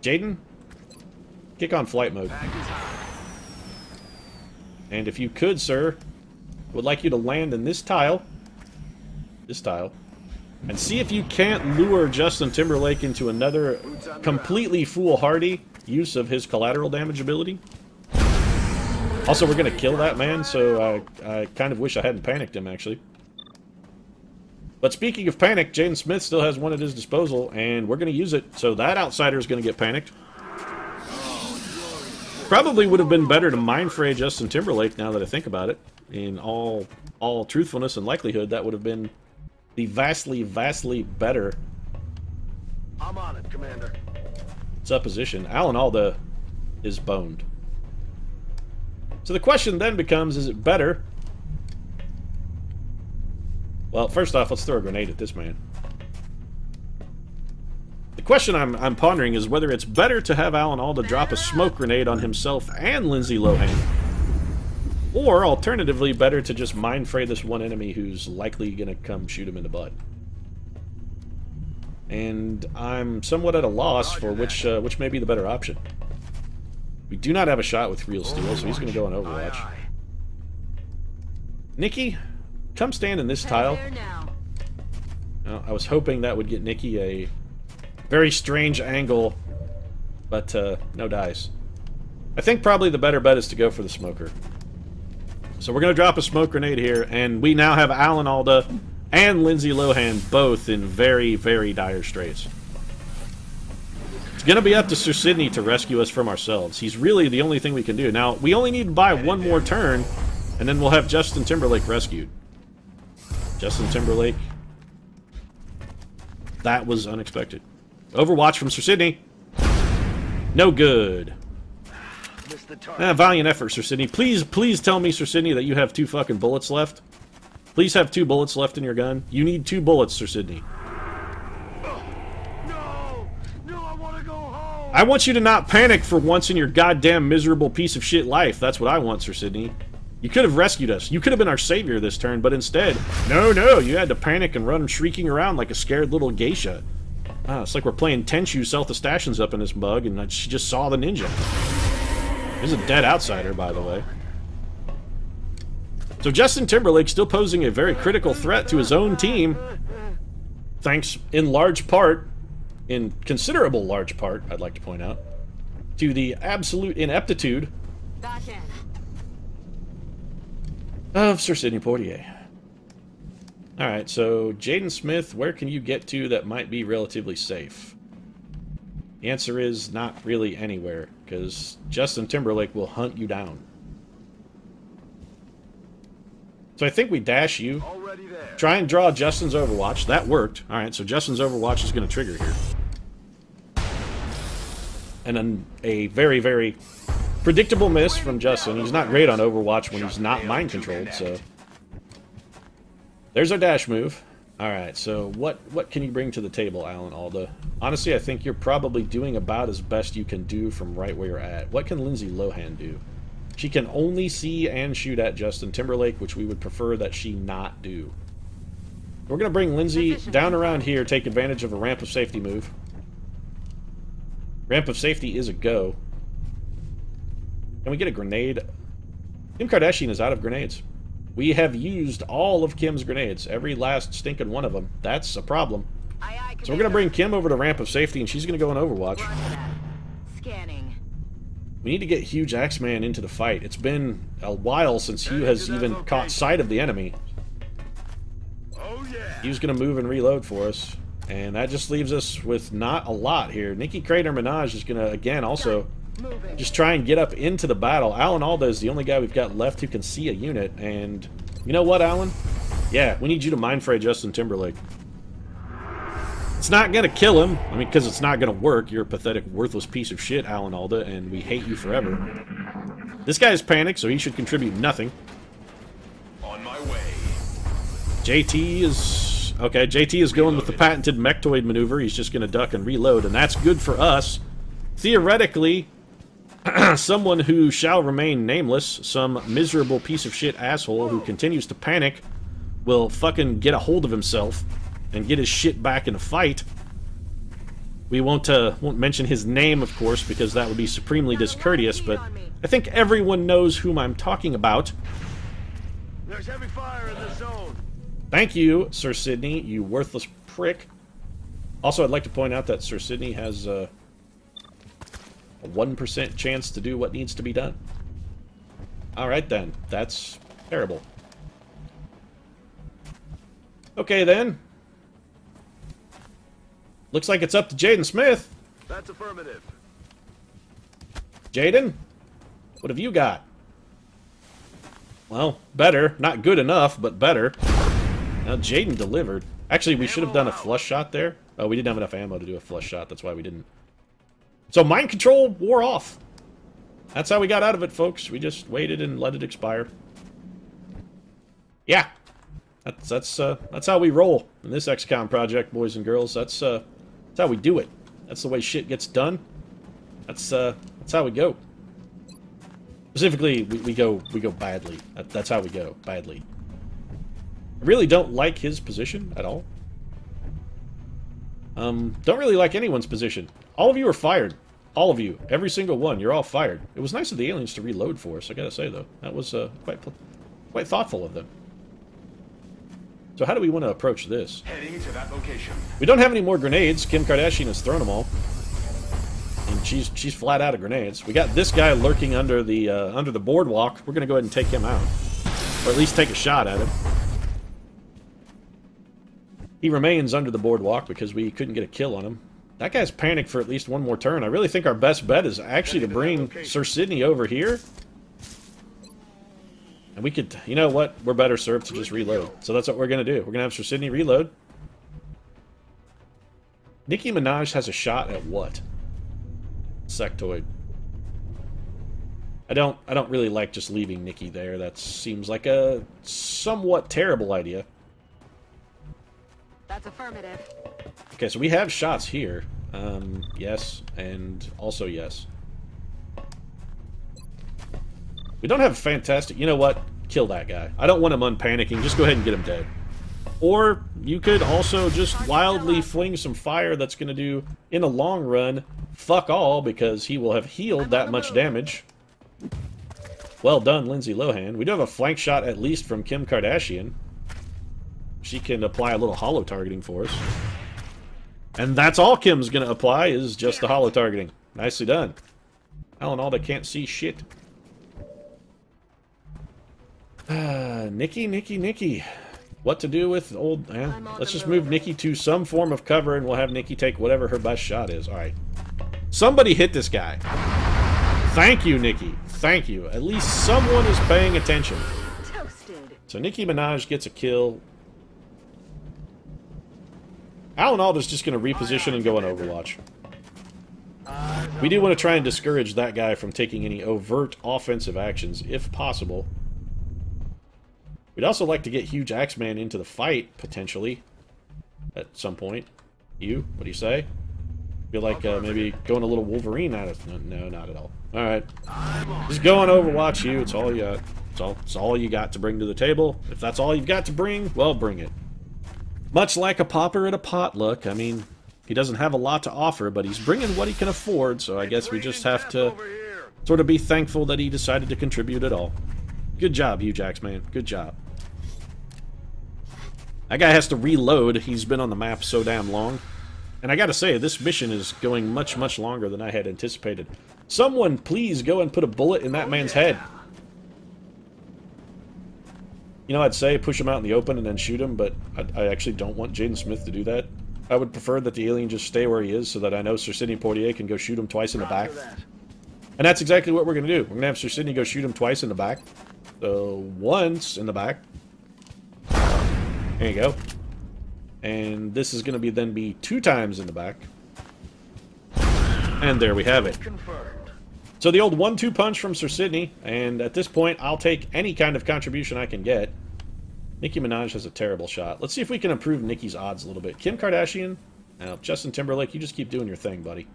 Jaden? Kick on flight mode. And if you could, sir, would like you to land in this tile. This tile. And see if you can't lure Justin Timberlake into another completely foolhardy use of his collateral damage ability. Also, we're going to kill that man, so I kind of wish I hadn't panicked him, actually. But speaking of panic, Jaden Smith still has one at his disposal, and we're going to use it, so that outsider is going to get panicked. Probably would have been better to mind fray Justin Timberlake, now that I think about it. In all truthfulness and likelihood, that would have been the vastly better... I'm on it, Commander. ...supposition. Alan Alda is boned. So the question then becomes, is it better? Well, first off, let's throw a grenade at this man. The question I'm pondering is whether it's better to have Alan Alda drop a smoke grenade on himself and Lindsay Lohan, or alternatively, better to just mind fray this one enemy who's likely going to come shoot him in the butt. And I'm somewhat at a loss for which may be the better option. We do not have a shot with real steel, so he's going to go on Overwatch. Nikki, come stand in this tile. I was hoping that would get Nikki a very strange angle, but no dice. I think probably the better bet is to go for the smoker. So we're going to drop a smoke grenade here, and we now have Alan Alda and Lindsay Lohan both in very dire straits. It's going to be up to Sir Sidney to rescue us from ourselves. He's really the only thing we can do. Now, we only need to buy one more turn, and then we'll have Justin Timberlake rescued. Justin Timberlake. That was unexpected. Overwatch from Sir Sidney. No good. Valiant effort, Sir Sidney. Please tell me, Sir Sidney, that you have 2 fucking bullets left. Please have 2 bullets left in your gun. You need 2 bullets, Sir Sidney. I want you to not panic for once in your goddamn miserable piece of shit life. That's what I want, Sir Sidney. You could have rescued us. You could have been our savior this turn, but instead, no, you had to panic and run shrieking around like a scared little geisha. It's like we're playing Tenchu Self-Assassins up in this mug, and she just saw the ninja. He's a dead outsider, by the way. So Justin Timberlake still posing a very critical threat to his own team, thanks in large part, in considerable large part, I'd like to point out, to the absolute ineptitude of Sir Sidney Poitier. Alright, so Jaden Smith, where can you get to that might be relatively safe? The answer is not really anywhere, because Justin Timberlake will hunt you down. So I think we dash you. Try and draw Justin's Overwatch. That worked. Alright, so Justin's Overwatch is going to trigger here. And then a very, very predictable miss from Justin. He's not great on Overwatch when he's not mind-controlled, so... There's our dash move. Alright, so what can you bring to the table, Alan Alda? Honestly, I think you're probably doing about as best you can do from right where you're at. What can Lindsay Lohan do? She can only see and shoot at Justin Timberlake, which we would prefer that she not do. We're going to bring Lindsay down around here, take advantage of a ramp of safety move. Ramp of safety is a go. Can we get a grenade? Kim Kardashian is out of grenades. We have used all of Kim's grenades. Every last stinking one of them. That's a problem. So we're going to bring Kim over to ramp of safety, and she's going to go on Overwatch. Scanning. We need to get Huge Axeman into the fight. It's been a while since Hugh has even caught sight of the enemy. Hugh's going to move and reload for us. And that just leaves us with not a lot here. Nikki Crater Minaj is going to, again, also just try and get up into the battle. Alan Alda is the only guy we've got left who can see a unit. And you know what, Alan? Yeah, we need you to mind fray Justin Timberlake. It's not going to kill him. I mean, because it's not going to work. You're a pathetic, worthless piece of shit, Alan Alda, and we hate you forever. This guy is panicked, so he should contribute nothing. On my way. JT is... Okay, JT is going with the patented mechtoid maneuver. He's just going to duck and reload, and that's good for us. Theoretically, someone who shall remain nameless, some miserable piece of shit asshole who continues to panic, will fucking get a hold of himself and get his shit back in a fight. We won't mention his name, of course, because that would be supremely discourteous, but I think everyone knows whom I'm talking about. There's heavy fire in the zone. Thank you, Sir Sidney, you worthless prick. Also, I'd like to point out that Sir Sidney has a 1% chance to do what needs to be done. Alright then, that's terrible. Okay then. Looks like it's up to Jaden Smith. That's affirmative. Jaden, what have you got? Well, better. Not good enough, but better. Now, Jaden delivered. Actually, we should have done a flush shot there. Oh, we didn't have enough ammo to do a flush shot. That's why we didn't. So, mind control wore off. That's how we got out of it, folks. We just waited and let it expire. Yeah. That's how we roll in this XCOM project, boys and girls. That's how we do it. That's the way shit gets done. That's how we go. Specifically, we go badly. That's how we go, badly. I really don't like his position at all. Don't really like anyone's position. All of you are fired. All of you. Every single one. You're all fired. It was nice of the aliens to reload for us, I gotta say, though. That was quite thoughtful of them. So how do we want to approach this? Heading to that location. We don't have any more grenades. Kim Kardashian has thrown them all. And she's flat out of grenades. We got this guy lurking under the boardwalk. We're gonna go ahead and take him out. Or at least take a shot at him. He remains under the boardwalk because we couldn't get a kill on him. That guy's panicked for at least one more turn. I really think our best bet is actually to bring Sir Sidney over here. And we could... You know what? We're better served to just reload. So that's what we're going to do. We're going to have Sir Sidney reload. Nicki Minaj has a shot at what? Sectoid. I don't really like just leaving Nikki there. That seems like a somewhat terrible idea. That's affirmative. Okay, so we have shots here. Yes, and also yes. We don't have fantastic... You know what? Kill that guy. I don't want him unpanicking. Just go ahead and get him dead. Or you could also just wildly fling some fire that's going to do, in the long run, fuck all, because he will have healed that much damage. Well done, Lindsay Lohan. We do have a flank shot, at least, from Kim Kardashian. She can apply a little holo targeting for us. And that's all Kim's going to apply, is just the holo targeting. Nicely done. Alan Alda can't see shit. Nikki. What to do with old... let's just move Nikki to some form of cover, and we'll have Nikki take whatever her best shot is. Alright. Somebody hit this guy. Thank you, Nikki. Thank you. At least someone is paying attention. Toasted. So Nicki Minaj gets a kill. Alan Alda's just going to reposition and go on Overwatch. We do want to try and discourage that guy from taking any overt offensive actions, if possible. We'd also like to get Huge Axeman into the fight, potentially, at some point. You? What do you say? Feel like maybe going a little Wolverine at it? No, not at all. Alright. Just go on Overwatch, you. It's all you got. It's all you got to bring to the table. If that's all you've got to bring, well, bring it. Much like a pauper at a potluck, I mean, he doesn't have a lot to offer, but he's bringing what he can afford, so I guess we just have to sort of be thankful that he decided to contribute at all. Good job, Huge Axeman. Good job. That guy has to reload. He's been on the map so damn long. And I gotta say, this mission is going much, much longer than I had anticipated. Someone please go and put a bullet in that man's head. You know, I'd say push him out in the open and then shoot him, but I actually don't want Jaden Smith to do that. I would prefer that the alien just stay where he is so that I know Sir Sidney Poitier can go shoot him twice in the back. And that's exactly what we're going to do. We're going to have Sir Sidney go shoot him twice in the back. So, once in the back. There you go. And this is going to then be 2 times in the back. And there we have it. So the old 1-2 punch from Sir Sidney, and at this point, I'll take any kind of contribution I can get. Nicki Minaj has a terrible shot. Let's see if we can improve Nicki's odds a little bit. Kim Kardashian? Justin Timberlake, you just keep doing your thing, buddy.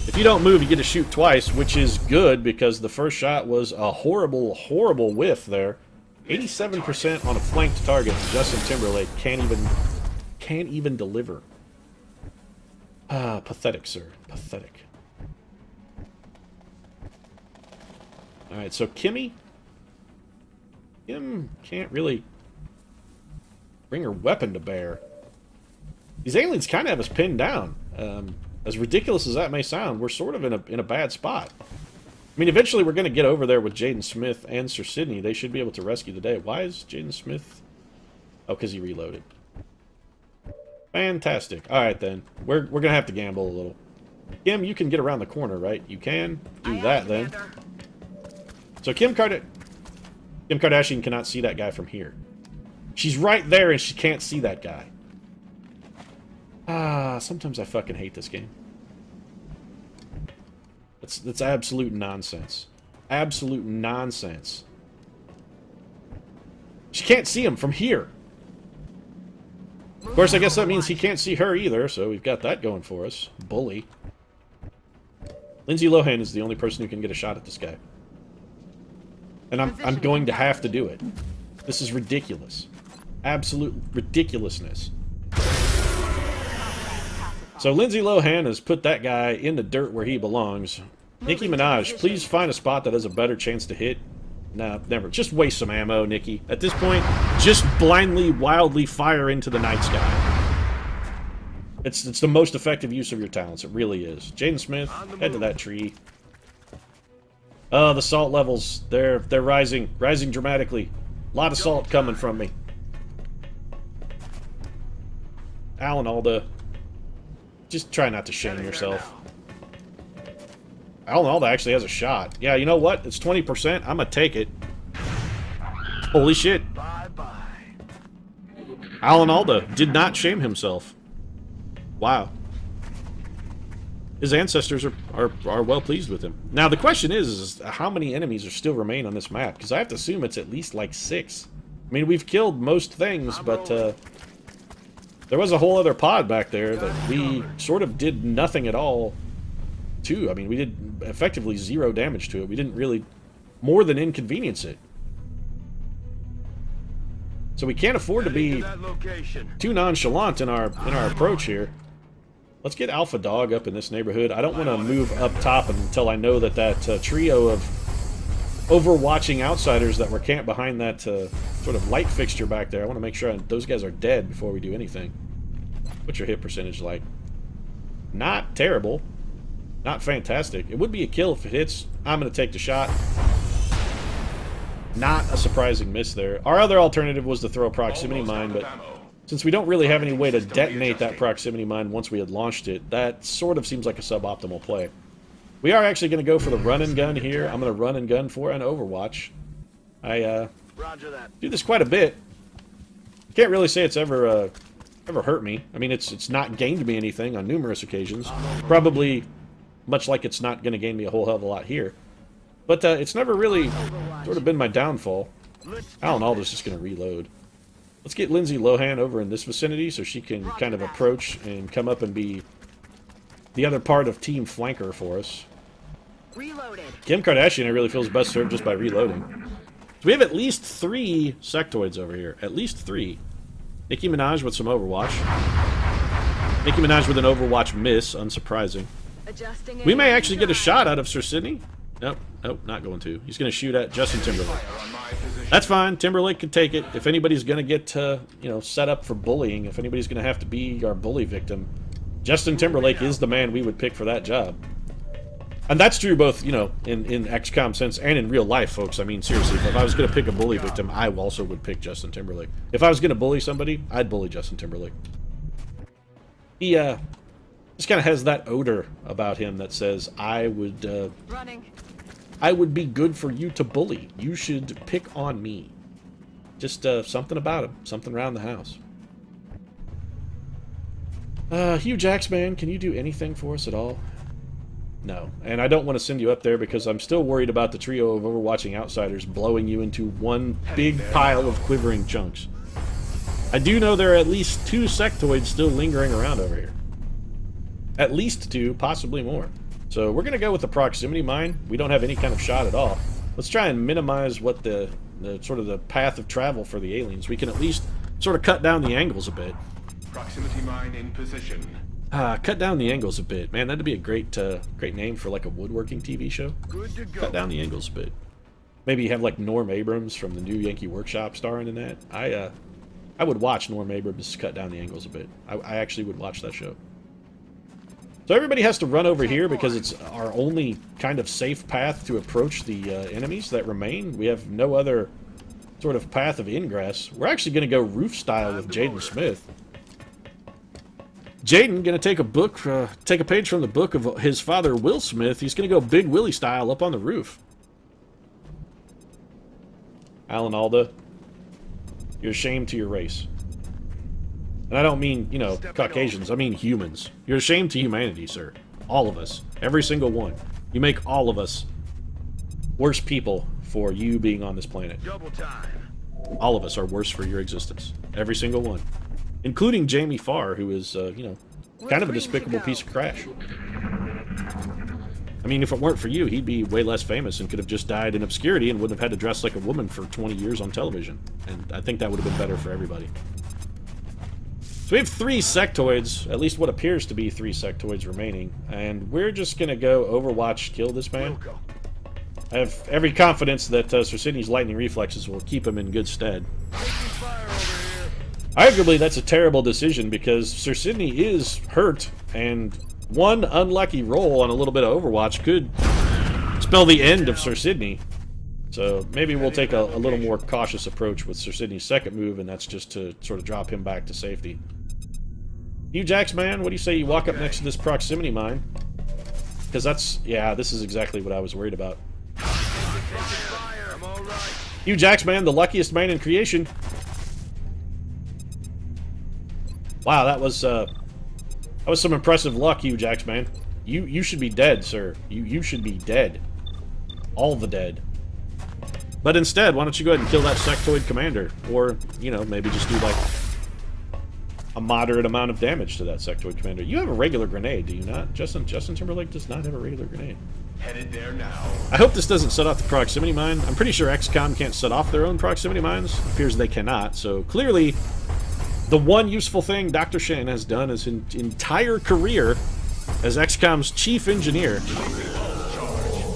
If you don't move, you get to shoot twice, which is good, because the first shot was a horrible, horrible whiff there. 87% on a flanked target. Justin Timberlake can't even deliver. Ah, pathetic, sir. Pathetic. Alright, so Kim can't really bring her weapon to bear. These aliens kind of have us pinned down. As ridiculous as that may sound, we're sort of in a bad spot. I mean, eventually we're going to get over there with Jaden Smith and Sir Sidney. They should be able to rescue the day. Why is Jaden Smith... Oh, because he reloaded. Fantastic. Alright then. We're going to have to gamble a little. Kim, you can get around the corner, right? You can do that then. So Kim Kardashian cannot see that guy from here. She's right there and she can't see that guy. Ah, sometimes I fucking hate this game. That's absolute nonsense. Absolute nonsense. She can't see him from here. Of course, I guess that means he can't see her either, so we've got that going for us. Bully. Lindsay Lohan is the only person who can get a shot at this guy. And I'm going to have to do it. This is ridiculous. Absolute ridiculousness. So Lindsay Lohan has put that guy in the dirt where he belongs. Nicki Minaj, please find a spot that has a better chance to hit. Nah, never. Just waste some ammo, Nicki. At this point, just blindly, wildly fire into the night sky. It's the most effective use of your talents. It really is. Jaden Smith, head to that tree. Oh, the salt levels. They're rising. Rising dramatically. A lot of salt coming from me. Alan Alda. Just try not to shame yourself. Alan Alda actually has a shot. Yeah, you know what? It's 20%. I'm gonna take it. Holy shit. Alan Alda did not shame himself. Wow. His ancestors are well pleased with him. Now, the question is how many enemies are still remain on this map? Because I have to assume it's at least like 6. I mean, we've killed most things, but There was a whole other pod back there that we sort of did nothing at all to. I mean, we did effectively 0 damage to it. We didn't really more than inconvenience it. So we can't afford to be too nonchalant in our approach here. Let's get Alpha Dog up in this neighborhood. I don't want to move up top until I know that that trio of overwatching outsiders that were camped behind that sort of light fixture back there. I want to make sure those guys are dead before we do anything. What's your hit percentage like? Not terrible. Not fantastic. It would be a kill if it hits. I'm going to take the shot. Not a surprising miss there. Our other alternative was to throw a proximity mine, but since we don't really have any way to detonate that proximity mine once we had launched it, that sort of seems like a suboptimal play. We are actually going to go for the run and gun here. I'm going to run and gun for an Overwatch. I do this quite a bit. Can't really say it's ever hurt me. I mean, it's not gained me anything on numerous occasions. Probably much like it's not going to gain me a whole hell of a lot here. But it's never really sort of been my downfall. Alan Alda's just going to reload. Let's get Lindsay Lohan over in this vicinity so she can kind of approach and come up and be the other part of Team Flanker for us. Reloaded. Kim Kardashian, I really feels best served just by reloading. So we have at least 3 sectoids over here. At least 3. Nicki Minaj with some Overwatch. Nicki Minaj with an Overwatch miss, unsurprising. We may actually get a shot out of Sir Sydney. Nope, nope, not going to. He's going to shoot at Justin Timberlake. That's fine. Timberlake can take it. If anybody's going to get, you know, set up for bullying, if anybody's going to have to be our bully victim, Justin Timberlake is the man we would pick for that job. And that's true both, you know, in XCOM sense and in real life, folks. I mean, seriously, if I was going to pick a bully victim, I also would pick Justin Timberlake. If I was going to bully somebody, I'd bully Justin Timberlake. He, just kind of has that odor about him that says, I would be good for you to bully. You should pick on me. Just something about him. Something around the house. Hugh Jacksman, can you do anything for us at all? No. And I don't want to send you up there because I'm still worried about the trio of overwatching outsiders blowing you into one big pile of quivering chunks. I do know there are at least 2 sectoids still lingering around over here. At least 2, possibly more. So we're going to go with the proximity mine. We don't have any kind of shot at all. Let's try and minimize what the sort of the path of travel for the aliens. We can at least sort of cut down the angles a bit. Proximity mine in position. Cut down the angles a bit. Man, that'd be a great great name for like a woodworking TV show. Good to go. Cut down the angles a bit. Maybe have like Norm Abrams from the New Yankee Workshop starring in that. I would watch Norm Abrams cut down the angles a bit. I actually would watch that show. So everybody has to run over here because it's our only kind of safe path to approach the enemies that remain. We have no other sort of path of ingress. We're actually going to go roof style with Jaden Smith. Jaden going to take a book, take a page from the book of his father, Will Smith. He's going to go Big Willie style up on the roof. Alan Alda, you're ashamed to your race. And I don't mean, you know, Caucasians. I mean humans. You're ashamed to humanity, sir. All of us. Every single one. You make all of us worse people for you being on this planet. Double time. All of us are worse for your existence. Every single one. Including Jamie Farr, who is, you know, kind of a despicable piece of trash. I mean, if it weren't for you, he'd be way less famous and could have just died in obscurity and wouldn't have had to dress like a woman for 20 years on television. And I think that would have been better for everybody. So we have 3 sectoids, at least what appears to be 3 sectoids remaining, and we're just going to go Overwatch kill this man. I have every confidence that Sir Sydney's lightning reflexes will keep him in good stead. Arguably, that's a terrible decision because Sir Sydney is hurt, and one unlucky roll on a little bit of Overwatch could spell the end of Sir Sydney. So maybe we'll take a little more cautious approach with Sir Sydney's second move, and that's just to sort of drop him back to safety. You, Jax, man, what do you say you walk up next to this proximity mine? Because that's, yeah, this is exactly what I was worried about. You, Jax, man, the luckiest man in creation. Wow, that was some impressive luck, you, Jax, man. You should be dead, sir. You should be dead. All the dead. But instead, why don't you go ahead and kill that sectoid commander? Or, you know, maybe just do like a moderate amount of damage to that sectoid commander. You have a regular grenade, do you not? Justin Timberlake does not have a regular grenade. Headed there now. I hope this doesn't set off the proximity mine. I'm pretty sure XCOM can't set off their own proximity mines. It appears they cannot. So clearly, the one useful thing Dr. Shen has done his entire career as XCOM's chief engineer,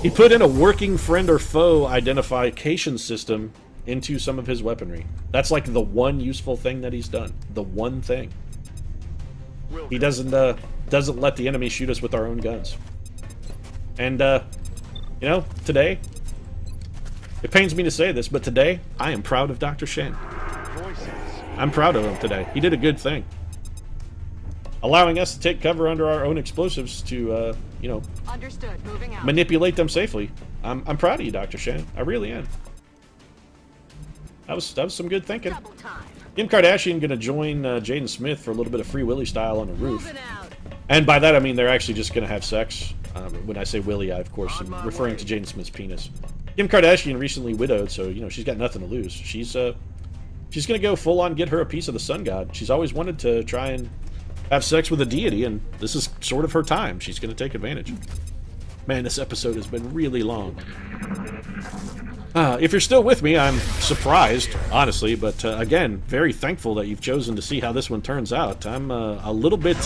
he put in a working friend or foe identification system into some of his weaponry. That's like the one useful thing that he's done. The one thing. He doesn't let the enemy shoot us with our own guns. And, you know, today, it pains me to say this, but today, I am proud of Dr. Shen. I'm proud of him today. He did a good thing. Allowing us to take cover under our own explosives to, you know, Understood. Moving out. manipulate them safely. I'm proud of you, Dr. Shen. I really am. That was some good thinking. Double time. Kim Kardashian gonna join Jaden Smith for a little bit of Free Willy style on the roof. Moving out. And by that I mean they're actually just gonna have sex. When I say Willy, I of course am referring to Jaden Smith's penis. Kim Kardashian recently widowed, so you know she's got nothing to lose. She's gonna go full on get her a piece of the sun god. She's always wanted to try and have sex with a deity, and this is sort of her time. She's gonna take advantage. Man, this episode has been really long. If you're still with me, I'm surprised, honestly, but again, very thankful that you've chosen to see how this one turns out. I'm a little bit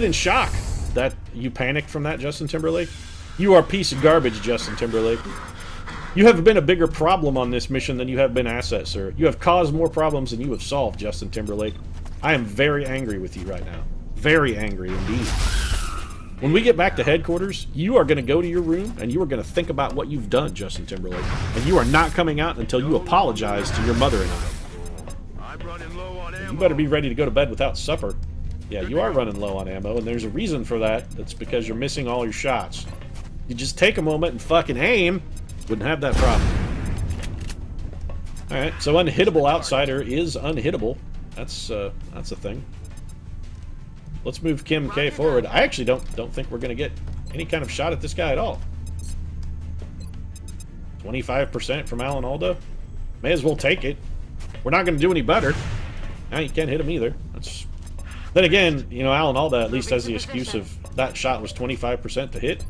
in shock that you panicked from that, Justin Timberlake. You are a piece of garbage, Justin Timberlake. You have been a bigger problem on this mission than you have been asset, sir. You have caused more problems than you have solved, Justin Timberlake. I am very angry with you right now. Very angry indeed. When we get back to headquarters, you are going to go to your room and you are going to think about what you've done, Justin Timberlake. And you are not coming out until you apologize to your mother and I. I'm running low on ammo. You better be ready to go to bed without supper. Yeah, you are running low on ammo, and there's a reason for that. That's because you're missing all your shots. You just take a moment and fucking aim, wouldn't have that problem. Alright, so unhittable outsider is unhittable. That's a thing. Let's move Kim K forward. I actually don't think we're going to get any kind of shot at this guy at all. 25% from Alan Alda? May as well take it. We're not going to do any better. Now you can't hit him either. That's... Then again, you know, Alan Alda at least has the excuse of that shot was 25% to hit.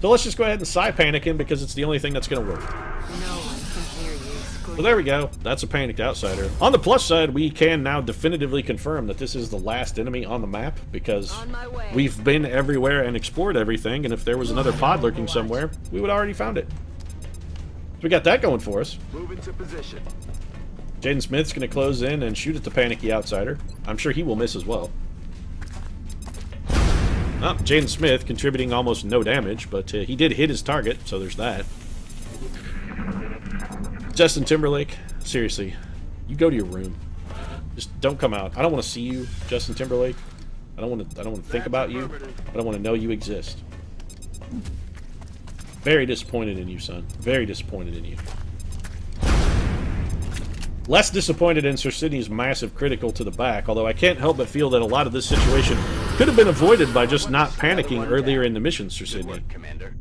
So let's just go ahead and side panic him because it's the only thing that's going to work. No one can hear you. So there we go. That's a panicked outsider. On the plus side, we can now definitively confirm that this is the last enemy on the map because On my way. we've been everywhere and explored everything, and if there was another pod lurking somewhere, we would already found it. So we got that going for us. Move into position. Jaden Smith's going to close in and shoot at the panicky outsider. I'm sure he will miss as well. Oh, Jaden Smith contributing almost no damage, but he did hit his target, so there's that. Justin Timberlake, seriously, you go to your room. Just don't come out. I don't want to see you, Justin Timberlake. I don't want to think about you. I don't want to know you exist. Very disappointed in you, son. Very disappointed in you. Less disappointed in Sir Sidney's massive critical to the back, although I can't help but feel that a lot of this situation could have been avoided by just not panicking earlier in the mission, Sir Sidney. Commander.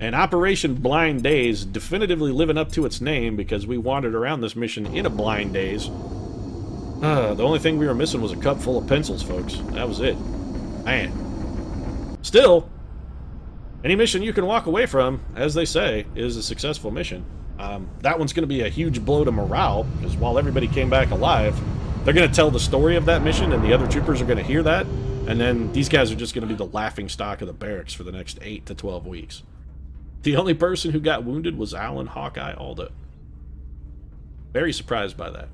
And Operation Blind Days definitively living up to its name because we wandered around this mission in a blind daze. The only thing we were missing was a cup full of pencils, folks. That was it. Man. Still, any mission you can walk away from, as they say, is a successful mission. That one's going to be a huge blow to morale, because while everybody came back alive, they're going to tell the story of that mission, and the other troopers are going to hear that, and then these guys are just going to be the laughing stock of the barracks for the next 8 to 12 weeks. The only person who got wounded was Alan Hawkeye Alda. Very surprised by that.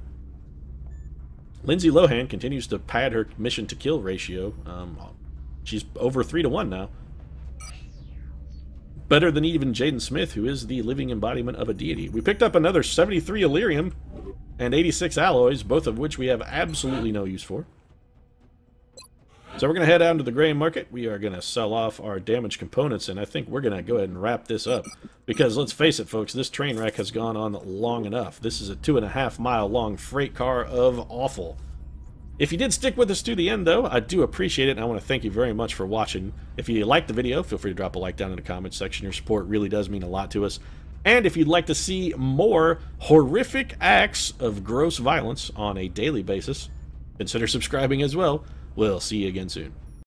Lindsay Lohan continues to pad her mission to kill ratio. She's over 3 to 1 now. Better than even Jaden Smith, who is the living embodiment of a deity. We picked up another 73 Illyrium and 86 alloys, both of which we have absolutely no use for. So we're going to head down to the gray market. We are going to sell off our damaged components, and I think we're going to go ahead and wrap this up. Because let's face it, folks, this train wreck has gone on long enough. This is a 2.5-mile long freight car of awful. If you did stick with us to the end, though, I do appreciate it, and I want to thank you very much for watching. If you liked the video, feel free to drop a like down in the comments section. Your support really does mean a lot to us. And if you'd like to see more horrific acts of gross violence on a daily basis, consider subscribing as well. We'll see you again soon.